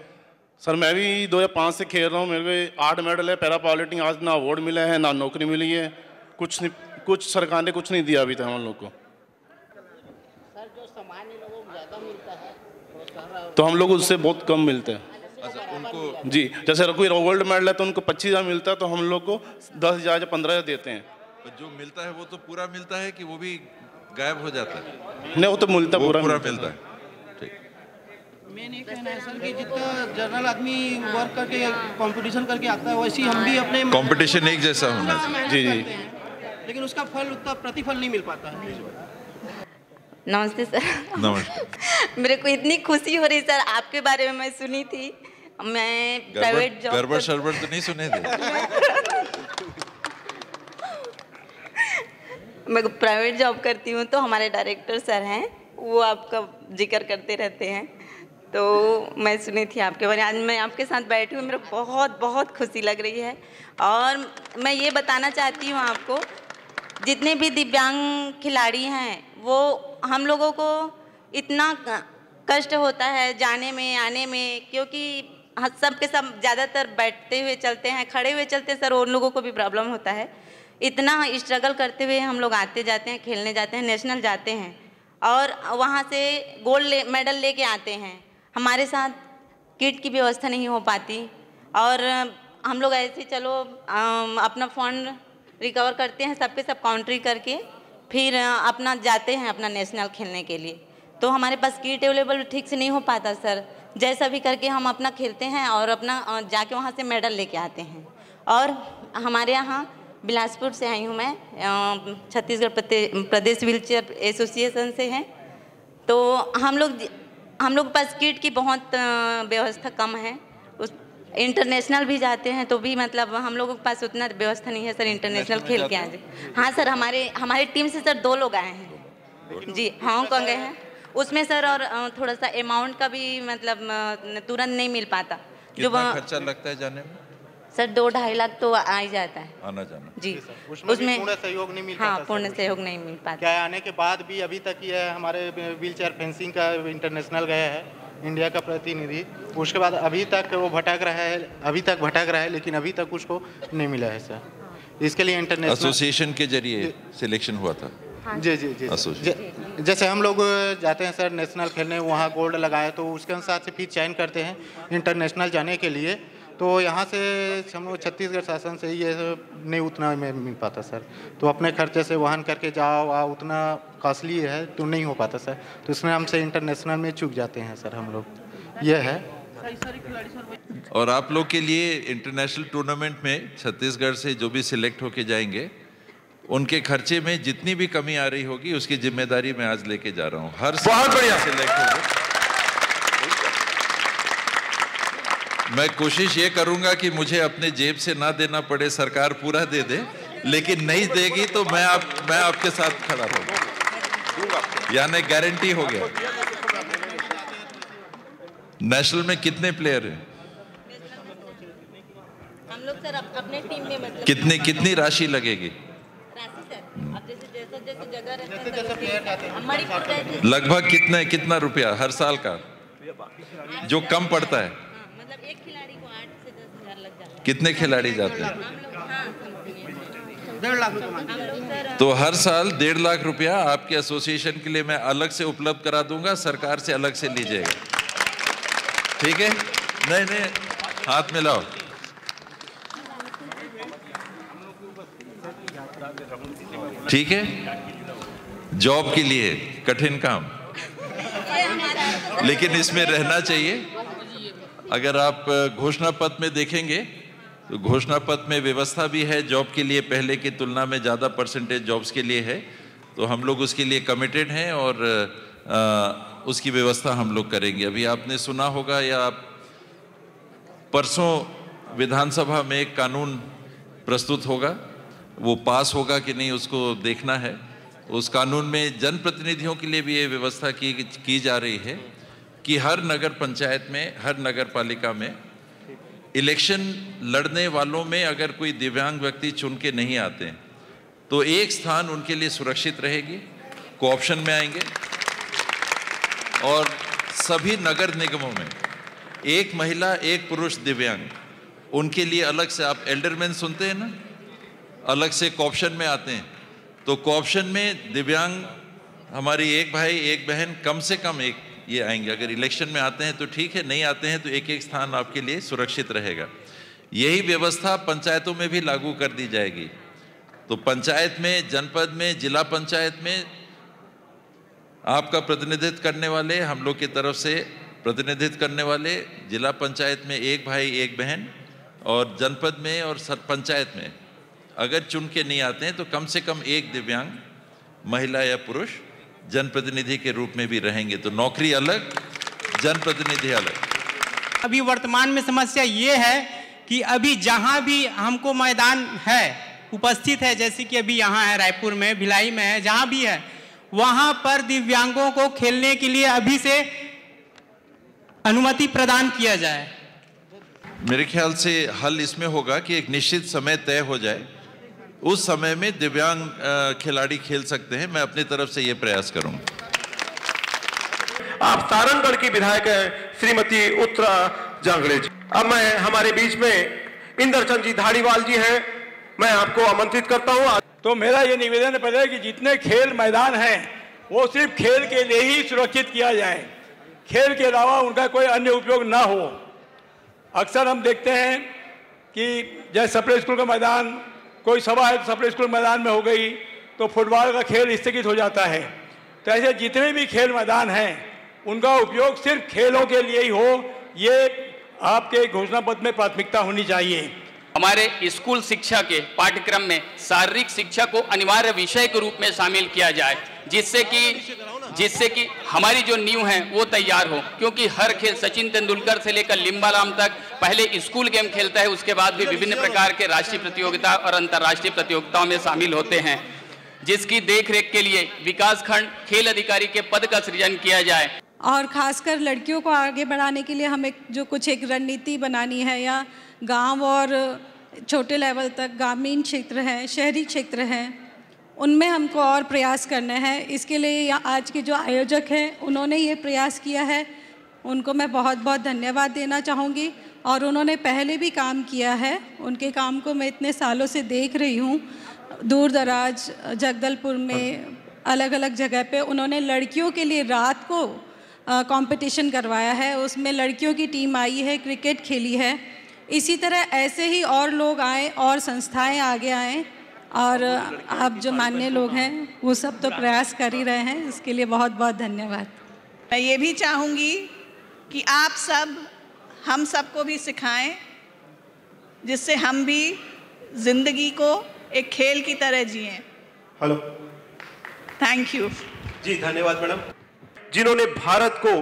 सर मैं भी 2005 से खेल रहा हूँ, मेरे को 8 मेडल है पैरा पावर लिफ्टिंग। आज ना अवार्ड मिला है ना नौकरी मिली है, कुछ सरकार ने कुछ नहीं दिया अभी तक हम लोग को। सर जो सामान्य लोगों को ज़्यादा मिलता है तो हम लोग उससे बहुत कम मिलते हैं। उनको जी, जैसे कोई गोल्ड मेडल है तो उनको 25,000 मिलता है, तो हम लोग को 10,000 या 15,000 देते हैं। जो मिलता है वो तो पूरा मिलता है कि वो भी गायब हो जाता है? नहीं, वो तो मिलता पूरा मिलता है। मेन एक कहना है सर कि जितना जनरल आदमी वर्क करके कंपटीशन करके आता है, वैसे हम भी अपने कंपटीशन एक जैसा होना चाहिए। जी जी, लेकिन उसका फल उतना प्रतिफल नहीं मिल पाता है। नमस्ते सर। नमस्ते। मेरे को इतनी खुशी हो रही सर, आपके बारे में मैं सुनी थी। मैं प्राइवेट जॉब गड़बड़ शरबड़ तो नहीं सुने थे? मैं प्राइवेट जॉब करती हूँ, तो हमारे डायरेक्टर सर हैं, वो आपका जिक्र करते रहते हैं, तो मैं सुनी थी आपके बारे में। आज मैं आपके साथ बैठी हूँ, मेरे बहुत बहुत खुशी लग रही है। और मैं ये बताना चाहती हूँ आपको, जितने भी दिव्यांग खिलाड़ी हैं वो हम लोगों को इतना कष्ट होता है जाने में आने में, क्योंकि सब के सब ज़्यादातर बैठते हुए चलते हैं, खड़े हुए चलते हैं सर, उन लोगों को भी प्रॉब्लम होता है। इतना स्ट्रगल करते हुए हम लोग आते जाते हैं, खेलने जाते हैं, नेशनल जाते हैं और वहाँ से गोल्ड मेडल लेके आते हैं। हमारे साथ किट की व्यवस्था नहीं हो पाती और हम लोग ऐसे चलो अपना फंड रिकवर करते हैं, सबके सब काउंट्री करके फिर अपना जाते हैं अपना नेशनल खेलने के लिए। तो हमारे पास किट अवेलेबल ठीक से नहीं हो पाता सर, जैसा भी करके हम अपना खेलते हैं और अपना जाके वहाँ से मेडल लेके आते हैं। और हमारे यहाँ बिलासपुर से आई हूँ मैं, छत्तीसगढ़ प्रदेश व्हीलचेयर एसोसिएशन से हैं। तो हम लोग के पास किट की बहुत व्यवस्था कम है। इंटरनेशनल भी जाते हैं तो भी मतलब हम लोगों के पास उतना व्यवस्था नहीं है सर, इंटरनेशनल खेल के आ जाए। हाँ सर, हमारे टीम से सर 2 लोग आए हैं जी, हांगकांग गए हैं उसमें सर, और थोड़ा सा अमाउंट का भी मतलब तुरंत नहीं मिल पाता। जो खर्चा लगता है जाने में? सर 2-2.5 लाख तो आ ही जाता है आना जाना जी, उसमें पूर्ण सहयोग नहीं मिल पाता। हाँ, पूर्ण सहयोग नहीं मिल पाता। क्या आने के बाद भी अभी तक ये हमारे व्हील चेयर फेंसिंग का इंटरनेशनल गया है इंडिया का प्रतिनिधि, उसके बाद अभी तक वो भटक रहा है, लेकिन अभी तक उसको नहीं मिला है सर। इसके लिए इंटरनेशनल एसोसिएशन के जरिए सिलेक्शन हुआ था। जी जी जी, जैसे हम लोग जाते हैं सर नेशनल खेलने, वहाँ गोल्ड लगाए तो उसके अनुसार से फिर चयन करते हैं इंटरनेशनल जाने के लिए। तो यहाँ से हम लोग छत्तीसगढ़ शासन से ये नहीं उतना में मिल पाता सर, तो अपने खर्चे से वहन करके जाओ उतना कॉस्टली है तो नहीं हो पाता सर, तो इसमें हमसे इंटरनेशनल में चूक जाते हैं सर हम लोग, ये है। और आप लोग के लिए इंटरनेशनल टूर्नामेंट में छत्तीसगढ़ से जो भी सिलेक्ट होके जाएंगे उनके खर्चे में जितनी भी कमी आ रही होगी उसकी जिम्मेदारी मैं आज लेके जा रहा हूँ। हर बहुत बढ़िया सिलेक्ट होगा। मैं कोशिश ये करूंगा कि मुझे अपने जेब से ना देना पड़े, सरकार पूरा दे दे, लेकिन नहीं देगी तो मैं आपके साथ खड़ा रहूंगा, यानी गारंटी हो गया। नेशनल में कितने प्लेयर हैं? हम लोग सर अपने टीम में मतलब कितनी राशि लगेगी? लगभग कितना रुपया हर साल का जो कम पड़ता है? मतलब एक खिलाड़ी को 8 से 10 हज़ार लग जाता है। कितने खिलाड़ी जाते हैं? 1.5 लाख। तो हर साल 1.5 लाख रुपया आपके एसोसिएशन के लिए मैं अलग से उपलब्ध करा दूंगा, सरकार से अलग से लीजिएगा, ठीक है? नहीं हाथ मिलाओ। ठीक है, जॉब के लिए कठिन काम, लेकिन इसमें रहना चाहिए। अगर आप घोषणा पत्र में देखेंगे तो घोषणा पत्र में व्यवस्था भी है जॉब के लिए, पहले की तुलना में ज़्यादा परसेंटेज जॉब्स के लिए है, तो हम लोग उसके लिए कमिटेड हैं और उसकी व्यवस्था हम लोग करेंगे। अभी आपने सुना होगा या परसों विधानसभा में एक कानून प्रस्तुत होगा, वो पास होगा कि नहीं उसको देखना है। उस कानून में जनप्रतिनिधियों के लिए भी ये व्यवस्था की जा रही है कि हर नगर पंचायत में, हर नगर पालिका में इलेक्शन लड़ने वालों में अगर कोई दिव्यांग व्यक्ति चुन के नहीं आते हैं तो एक स्थान उनके लिए सुरक्षित रहेगी, कोऑप्शन में आएंगे। और सभी नगर निगमों में एक महिला एक पुरुष दिव्यांग, उनके लिए अलग से, आप एल्डरमैन सुनते हैं ना, अलग से कोऑप्शन में आते हैं। तो कोऑप्शन में दिव्यांग हमारी एक भाई एक बहन कम से कम एक ये आएंगे। अगर इलेक्शन में आते हैं तो ठीक है, नहीं आते हैं तो एक एक स्थान आपके लिए सुरक्षित रहेगा। यही व्यवस्था पंचायतों में भी लागू कर दी जाएगी। तो पंचायत में, जनपद में, जिला पंचायत में आपका प्रतिनिधित्व करने वाले, हम लोग की तरफ से प्रतिनिधित्व करने वाले, जिला पंचायत में एक भाई एक बहन, और जनपद में और पंचायत में अगर चुन के नहीं आते हैं तो कम से कम एक दिव्यांग महिला या पुरुष जनप्रतिनिधि के रूप में भी रहेंगे। तो नौकरी अलग, जनप्रतिनिधि अलग। अभी वर्तमान में समस्या ये है कि अभी जहां भी हमको मैदान है उपस्थित है, जैसे कि अभी यहाँ है, रायपुर में, भिलाई में है, जहां भी है वहां पर दिव्यांगों को खेलने के लिए अभी से अनुमति प्रदान किया जाए। मेरे ख्याल से हल इसमें होगा कि एक निश्चित समय तय हो जाए, उस समय में दिव्यांग खिलाड़ी खेल सकते हैं। मैं अपनी तरफ से ये प्रयास करूंगा। आप सारंगगढ़ की विधायक है श्रीमती उत्तरा जांगड़े जी। अब मैं हमारे बीच में इंद्रचंद जी धारीवाल जी हैं, मैं आपको आमंत्रित करता हूं। तो मेरा ये निवेदन है पहले कि जितने खेल मैदान हैं वो सिर्फ खेल के लिए ही सुरक्षित किया जाए, खेल के अलावा उनका कोई अन्य उपयोग ना हो। अक्सर हम देखते हैं कि जैसे सप्लाई स्कूल का मैदान, कोई सभा है तो सप्लाई स्कूल मैदान में हो गई तो फुटबॉल का खेल स्थगित हो जाता है। तो ऐसे जितने भी खेल मैदान हैं उनका उपयोग सिर्फ खेलों के लिए ही हो, ये आपके घोषणा पत्र में प्राथमिकता होनी चाहिए। हमारे स्कूल शिक्षा के पाठ्यक्रम में शारीरिक शिक्षा को अनिवार्य विषय के रूप में शामिल किया जाए, जिससे कि जिससे कि हमारी जो नींव है वो तैयार हो, क्योंकि हर खेल सचिन तेंदुलकर से लेकर लिम्बाराम तक पहले स्कूल गेम खेलता है, उसके बाद भी विभिन्न प्रकार के राष्ट्रीय प्रतियोगिता और अंतर्राष्ट्रीय प्रतियोगिताओं में शामिल होते हैं, जिसकी देखरेख के लिए विकासखंड खेल अधिकारी के पद का सृजन किया जाए। और खासकर लड़कियों को आगे बढ़ाने के लिए हमें एक रणनीति बनानी है, या गांव और छोटे लेवल तक ग्रामीण क्षेत्र हैं, शहरी क्षेत्र हैं, उनमें हमको और प्रयास करने हैं। इसके लिए आज के जो आयोजक हैं उन्होंने ये प्रयास किया है, उनको मैं बहुत बहुत धन्यवाद देना चाहूँगी। और उन्होंने पहले भी काम किया है, उनके काम को मैं इतने सालों से देख रही हूँ। दूर दराज जगदलपुर में अलग अलग जगह पे उन्होंने लड़कियों के लिए रात को कंपटीशन करवाया है, उसमें लड़कियों की टीम आई है, क्रिकेट खेली है। इसी तरह ऐसे ही और लोग आएँ और संस्थाएं आगे आएँ, और आप जो माननीय लोग हैं वो सब तो प्रयास कर ही रहे हैं, इसके लिए बहुत बहुत धन्यवाद। मैं ये भी चाहूँगी कि आप सब हम सबको भी सिखाएं, जिससे हम भी जिंदगी को एक खेल की तरह जिएं। हेलो, थैंक यू जी, धन्यवाद मैडम। जिन्होंने भारत को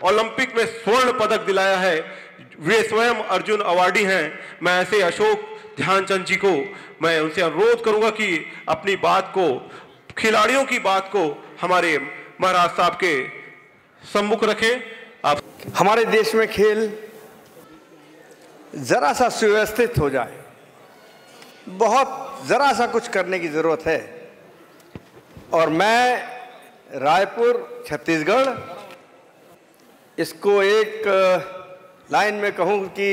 ओलंपिक में स्वर्ण पदक दिलाया है, वे स्वयं अर्जुन अवार्डी हैं। मैं ऐसे अशोक ध्यानचंद जी को मैं उनसे अनुरोध करूंगा कि अपनी बात को, खिलाड़ियों की बात को हमारे महाराज साहब के सम्मुख रखें। आप हमारे देश में खेल जरा सा सुव्यवस्थित हो जाए, बहुत जरा सा कुछ करने की जरूरत है। और मैं रायपुर छत्तीसगढ़ इसको एक लाइन में कहूँ कि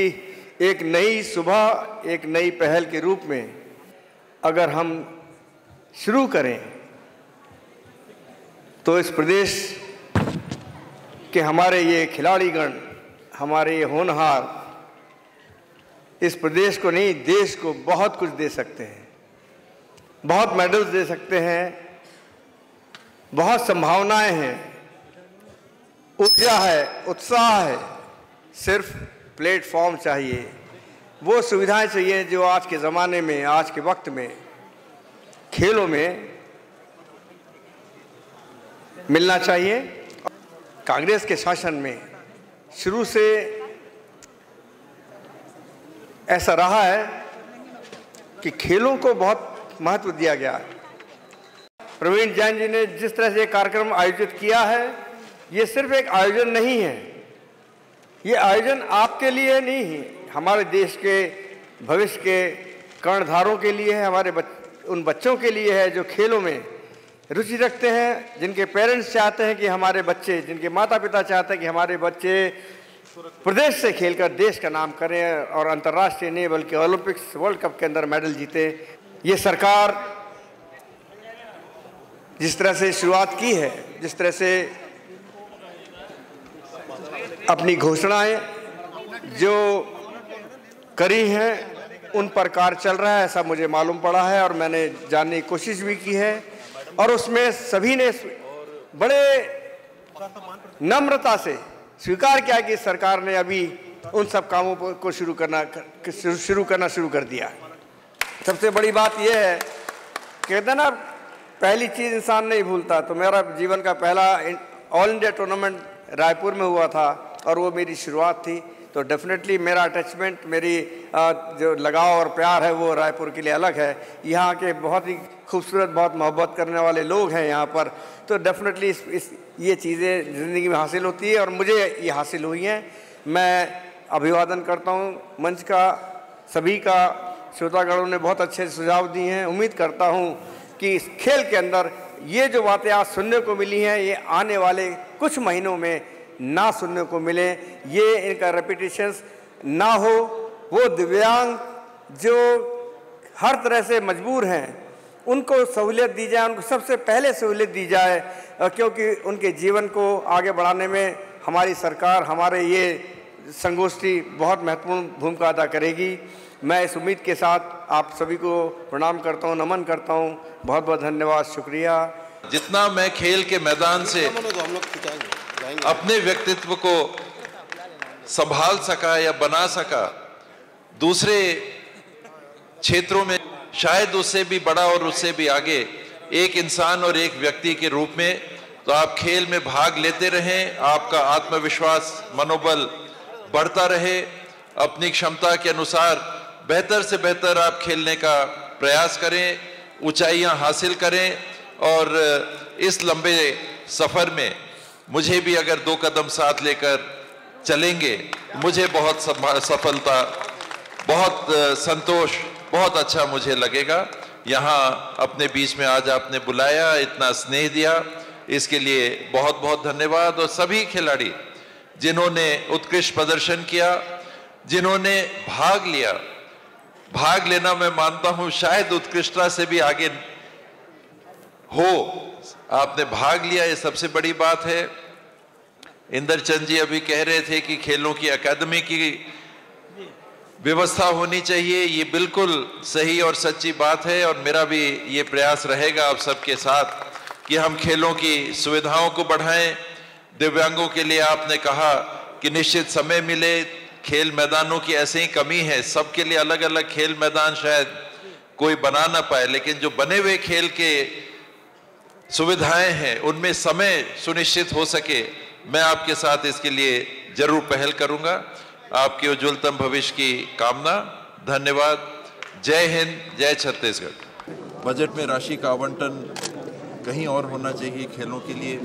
एक नई सुबह, एक नई पहल के रूप में अगर हम शुरू करें तो इस प्रदेश के हमारे ये खिलाड़ीगण, हमारे ये होनहार इस प्रदेश को नहीं, देश को बहुत कुछ दे सकते हैं, बहुत मेडल्स दे सकते हैं, बहुत संभावनाएं हैं, ऊर्जा है, उत्साह है। सिर्फ प्लेटफॉर्म चाहिए, वो सुविधाएं चाहिए जो आज के ज़माने में, आज के वक्त में खेलों में मिलना चाहिए। कांग्रेस के शासन में शुरू से ऐसा रहा है कि खेलों को बहुत महत्व दिया गया है। प्रवीण जैन जी ने जिस तरह से कार्यक्रम आयोजित किया है, ये सिर्फ एक आयोजन नहीं है, ये आयोजन आपके लिए नहीं है, हमारे देश के भविष्य के कर्णधारों के लिए है, हमारे उन बच्चों के लिए है जो खेलों में रुचि रखते हैं, जिनके पेरेंट्स चाहते हैं कि हमारे बच्चे, जिनके माता पिता चाहते हैं कि हमारे बच्चे प्रदेश से खेलकर देश का नाम करें और अंतर्राष्ट्रीय नहीं बल्कि ओलंपिक्स, वर्ल्ड कप के अंदर मेडल जीते। ये सरकार जिस तरह से शुरुआत की है, जिस तरह से अपनी घोषणाएं जो करी हैं उन पर कार्य चल रहा है, ऐसा मुझे मालूम पड़ा है और मैंने जानने की कोशिश भी की है। और उसमें सभी ने बड़े नम्रता से स्वीकार किया कि सरकार ने अभी उन सब कामों को शुरू करना शुरू कर दिया। सबसे बड़ी बात यह है, कहते ना पहली चीज़ इंसान नहीं भूलता, तो मेरा जीवन का पहला ऑल इंडिया टूर्नामेंट रायपुर में हुआ था और वो मेरी शुरुआत थी। तो डेफिनेटली मेरा अटैचमेंट, मेरी जो लगाव और प्यार है वो रायपुर के लिए अलग है। यहाँ के बहुत ही खूबसूरत, बहुत मोहब्बत करने वाले लोग हैं यहाँ पर, तो डेफिनेटली ये चीज़ें ज़िंदगी में हासिल होती है और मुझे ये हासिल हुई हैं। मैं अभिवादन करता हूँ मंच का, सभी का। श्रोतागणों ने बहुत अच्छे सुझाव दिए हैं। उम्मीद करता हूँ कि इस खेल के अंदर ये जो बातें आज सुनने को मिली हैं, ये आने वाले कुछ महीनों में ना सुनने को मिले, ये इनका रेपिटेशंस ना हो। वो दिव्यांग जो हर तरह से मजबूर हैं उनको सहूलियत दी जाए, उनको सबसे पहले सहूलियत दी जाए, क्योंकि उनके जीवन को आगे बढ़ाने में हमारी सरकार, हमारे ये संगोष्ठी बहुत महत्वपूर्ण भूमिका अदा करेगी। मैं इस उम्मीद के साथ आप सभी को प्रणाम करता हूँ, नमन करता हूँ। बहुत बहुत धन्यवाद, शुक्रिया। जितना मैं खेल के मैदान से अपने व्यक्तित्व को संभाल सका या बना सका, दूसरे क्षेत्रों में शायद उससे भी बड़ा और उससे भी आगे एक इंसान और एक व्यक्ति के रूप में, तो तो आप खेल में भाग लेते रहें, आपका आत्मविश्वास मनोबल बढ़ता रहे, अपनी क्षमता के अनुसार बेहतर से बेहतर आप खेलने का प्रयास करें, ऊंचाइयां हासिल करें। और इस लंबे सफ़र में मुझे भी अगर 2 कदम साथ लेकर चलेंगे, मुझे बहुत सफलता, बहुत संतोष, बहुत अच्छा मुझे लगेगा। यहाँ अपने बीच में आज आपने बुलाया, इतना स्नेह दिया, इसके लिए बहुत बहुत धन्यवाद। और सभी खिलाड़ी जिन्होंने उत्कृष्ट प्रदर्शन किया, जिन्होंने भाग लिया, भाग लेना मैं मानता हूं शायद उत्कृष्टता से भी आगे हो, आपने भाग लिया, ये सबसे बड़ी बात है। इंदरचंद जी अभी कह रहे थे कि खेलों की अकादमी की व्यवस्था होनी चाहिए, ये बिल्कुल सही और सच्ची बात है। और मेरा भी ये प्रयास रहेगा आप सबके साथ कि हम खेलों की सुविधाओं को बढ़ाएं। दिव्यांगों के लिए आपने कहा कि निश्चित समय मिले, खेल मैदानों की ऐसे ही कमी है, सबके लिए अलग अलग खेल मैदान शायद कोई बना ना पाए, लेकिन जो बने हुए खेल के सुविधाएं हैं उनमें समय सुनिश्चित हो सके, मैं आपके साथ इसके लिए जरूर पहल करूंगा। आपके उज्ज्वलतम भविष्य की कामना। धन्यवाद। जय हिंद, जय छत्तीसगढ़। बजट में राशि का आवंटन कहीं और होना चाहिए खेलों के लिए।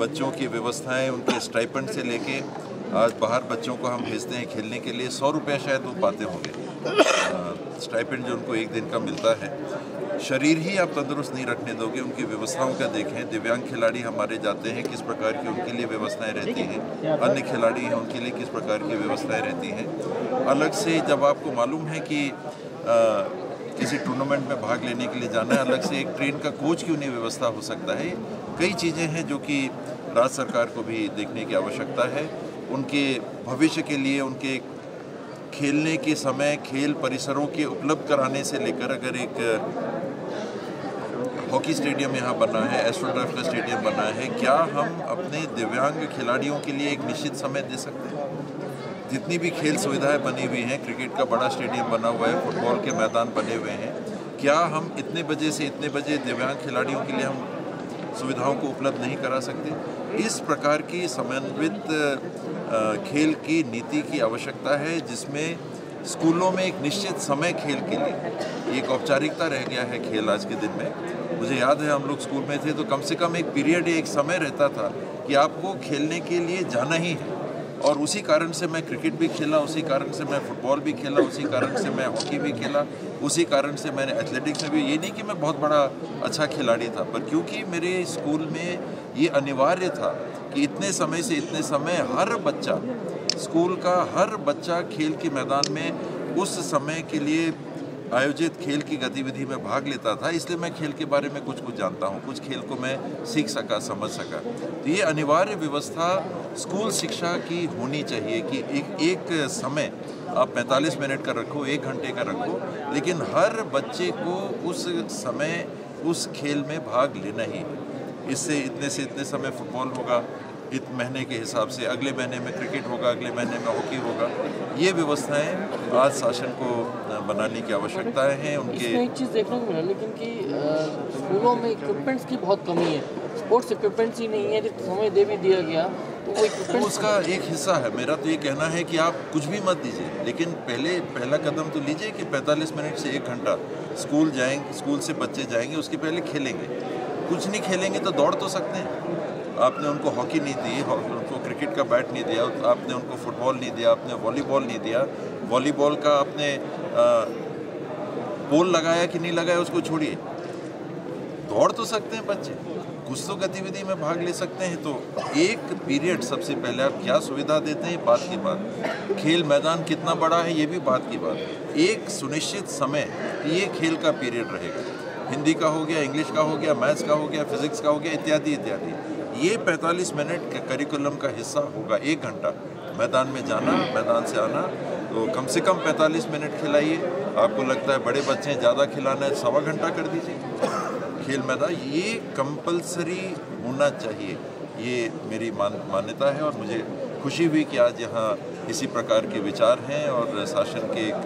बच्चों की व्यवस्थाएं, उनके स्टाइपेंड से लेके आज बाहर बच्चों को हम भेजते हैं खेलने के लिए, 100 रुपये शायद वो पाते होंगे स्टाइपेंड जो उनको एक दिन का मिलता है। शरीर ही आप तंदुरुस्त नहीं रखने दोगे, उनकी व्यवस्थाओं का देखें। दिव्यांग खिलाड़ी हमारे जाते हैं, किस प्रकार की उनके लिए व्यवस्थाएं रहती हैं, अन्य खिलाड़ी हैं उनके लिए किस प्रकार की व्यवस्थाएं रहती हैं। अलग से जब आपको मालूम है कि किसी टूर्नामेंट में भाग लेने के लिए जाना है, अलग से एक ट्रेन का कोच क्यों नहीं व्यवस्था हो सकता है। कई चीज़ें हैं जो कि राज्य सरकार को भी देखने की आवश्यकता है। उनके भविष्य के लिए उनके खेलने के समय खेल परिसरों के उपलब्ध कराने से लेकर, अगर एक हॉकी स्टेडियम यहाँ बना है, एस्ट्रोटर्फ का स्टेडियम बना है, क्या हम अपने दिव्यांग खिलाड़ियों के लिए एक निश्चित समय दे सकते हैं। जितनी भी खेल सुविधाएं बनी हुई हैं, क्रिकेट का बड़ा स्टेडियम बना हुआ है, फुटबॉल के मैदान बने हुए हैं, क्या हम इतने बजे से इतने बजे दिव्यांग खिलाड़ियों के लिए हम सुविधाओं को उपलब्ध नहीं करा सकते। इस प्रकार की समन्वित खेल की नीति की आवश्यकता है, जिसमें स्कूलों में एक निश्चित समय खेल के लिए, एक औपचारिकता रह गया है खेल आज के दिन में। मुझे याद है हम लोग स्कूल में थे तो कम से कम एक पीरियड, एक समय रहता था कि आपको खेलने के लिए जाना ही है। और उसी कारण से मैं क्रिकेट भी खेला, उसी कारण से मैं फुटबॉल भी खेला, उसी कारण से मैं हॉकी भी खेला, उसी कारण से मैंने एथलेटिक्स में भी। ये नहीं कि मैं बहुत बड़ा अच्छा खिलाड़ी था, पर क्योंकि मेरे स्कूल में ये अनिवार्य था कि इतने समय से इतने समय हर बच्चा, स्कूल का हर बच्चा खेल के मैदान में उस समय के लिए आयोजित खेल की गतिविधि में भाग लेता था। इसलिए मैं खेल के बारे में कुछ जानता हूँ, कुछ खेल को मैं सीख सका, समझ सका। तो ये अनिवार्य व्यवस्था स्कूल शिक्षा की होनी चाहिए कि एक समय आप 45 मिनट का रखो, 1 घंटे का रखो, लेकिन हर बच्चे को उस समय उस खेल में भाग लेना ही। इससे इतने से इतने समय फुटबॉल होगा, इस महीने के हिसाब से अगले महीने में क्रिकेट होगा, अगले महीने में हॉकी होगा। ये व्यवस्थाएं आज शासन को बनाने की आवश्यकताएं हैं। उनके एक चीज़ देखने को मिला, लेकिन कि स्कूलों में इक्विपमेंट्स की बहुत कमी है, स्पोर्ट्स इक्विपमेंट्स ही नहीं है। जब समय दे भी दिया गया तो वो इक्विपमेंट उसका एक हिस्सा है। मेरा तो ये कहना है कि आप कुछ भी मत दीजिए, लेकिन पहला कदम तो लीजिए कि 45 मिनट से 1 घंटा स्कूल जाएंगे, स्कूल से बच्चे जाएंगे, उसके पहले खेलेंगे। कुछ नहीं खेलेंगे तो दौड़ तो सकते हैं। आपने उनको हॉकी नहीं दी, उनको क्रिकेट का बैट नहीं दिया, आपने उनको फुटबॉल नहीं दिया, आपने वॉलीबॉल नहीं दिया। वॉलीबॉल का आपने पोल लगाया कि नहीं लगाया उसको छोड़िए, दौड़ तो सकते हैं बच्चे, कुछ तो गतिविधि में भाग ले सकते हैं। तो एक पीरियड सबसे पहले आप क्या सुविधा देते हैं बात की बात, खेल मैदान कितना बड़ा है ये भी बात की बात। एक सुनिश्चित समय ये खेल का पीरियड रहेगा, हिंदी का हो गया, इंग्लिश का हो गया, मैथ्स का हो गया, फिजिक्स का हो गया, इत्यादि इत्यादि। ये 45 मिनट के करिकुलम का हिस्सा होगा। 1 घंटा मैदान में जाना, मैदान से आना, तो कम से कम 45 मिनट खिलाइए। आपको लगता है बड़े बच्चे हैं ज़्यादा खिलाना है, 1.25 घंटा कर दीजिए खेल मैदान। ये कंपलसरी होना चाहिए, ये मेरी मान्यता है। और मुझे खुशी हुई कि आज यहाँ इसी प्रकार के विचार हैं। और शासन के एक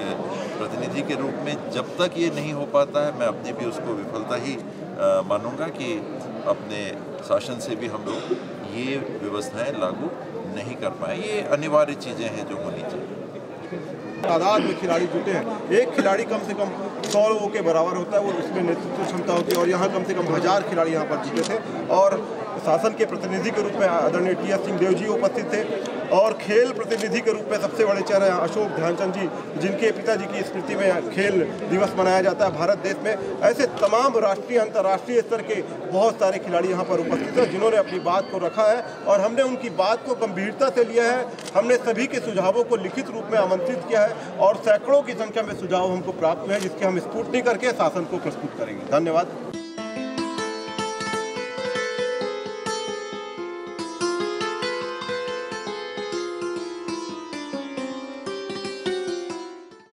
प्रतिनिधि के रूप में जब तक ये नहीं हो पाता है, मैं अपनी भी उसको विफलता ही मानूंगा कि अपने शासन से भी हम लोग ये व्यवस्थाएं लागू नहीं कर पाए। ये अनिवार्य चीज़ें हैं जो होनी चाहिए। तादाद में खिलाड़ी जुटे हैं, एक खिलाड़ी कम से कम 100 लोगों के बराबर होता है, वो उसमें नेतृत्व क्षमता होती है और यहाँ कम से कम 1000 खिलाड़ी यहाँ पर जुटे थे और शासन के प्रतिनिधि के रूप में आदरणीय टी.एस. सिंहदेव जी उपस्थित थे और खेल प्रतिनिधि के रूप में सबसे बड़े चेहरे अशोक ध्यानचंद जी, जिनके पिताजी की स्मृति में खेल दिवस मनाया जाता है भारत देश में। ऐसे तमाम राष्ट्रीय अंतर्राष्ट्रीय स्तर के बहुत सारे खिलाड़ी यहाँ पर उपस्थित हैं जिन्होंने अपनी बात को रखा है और हमने उनकी बात को गंभीरता से लिया है। हमने सभी के सुझावों को लिखित रूप में आमंत्रित किया है और सैकड़ों की संख्या में सुझाव हमको प्राप्त हुए हैं, जिसके हम स्क्रूटनी करके शासन को प्रस्तुत करेंगे। धन्यवाद।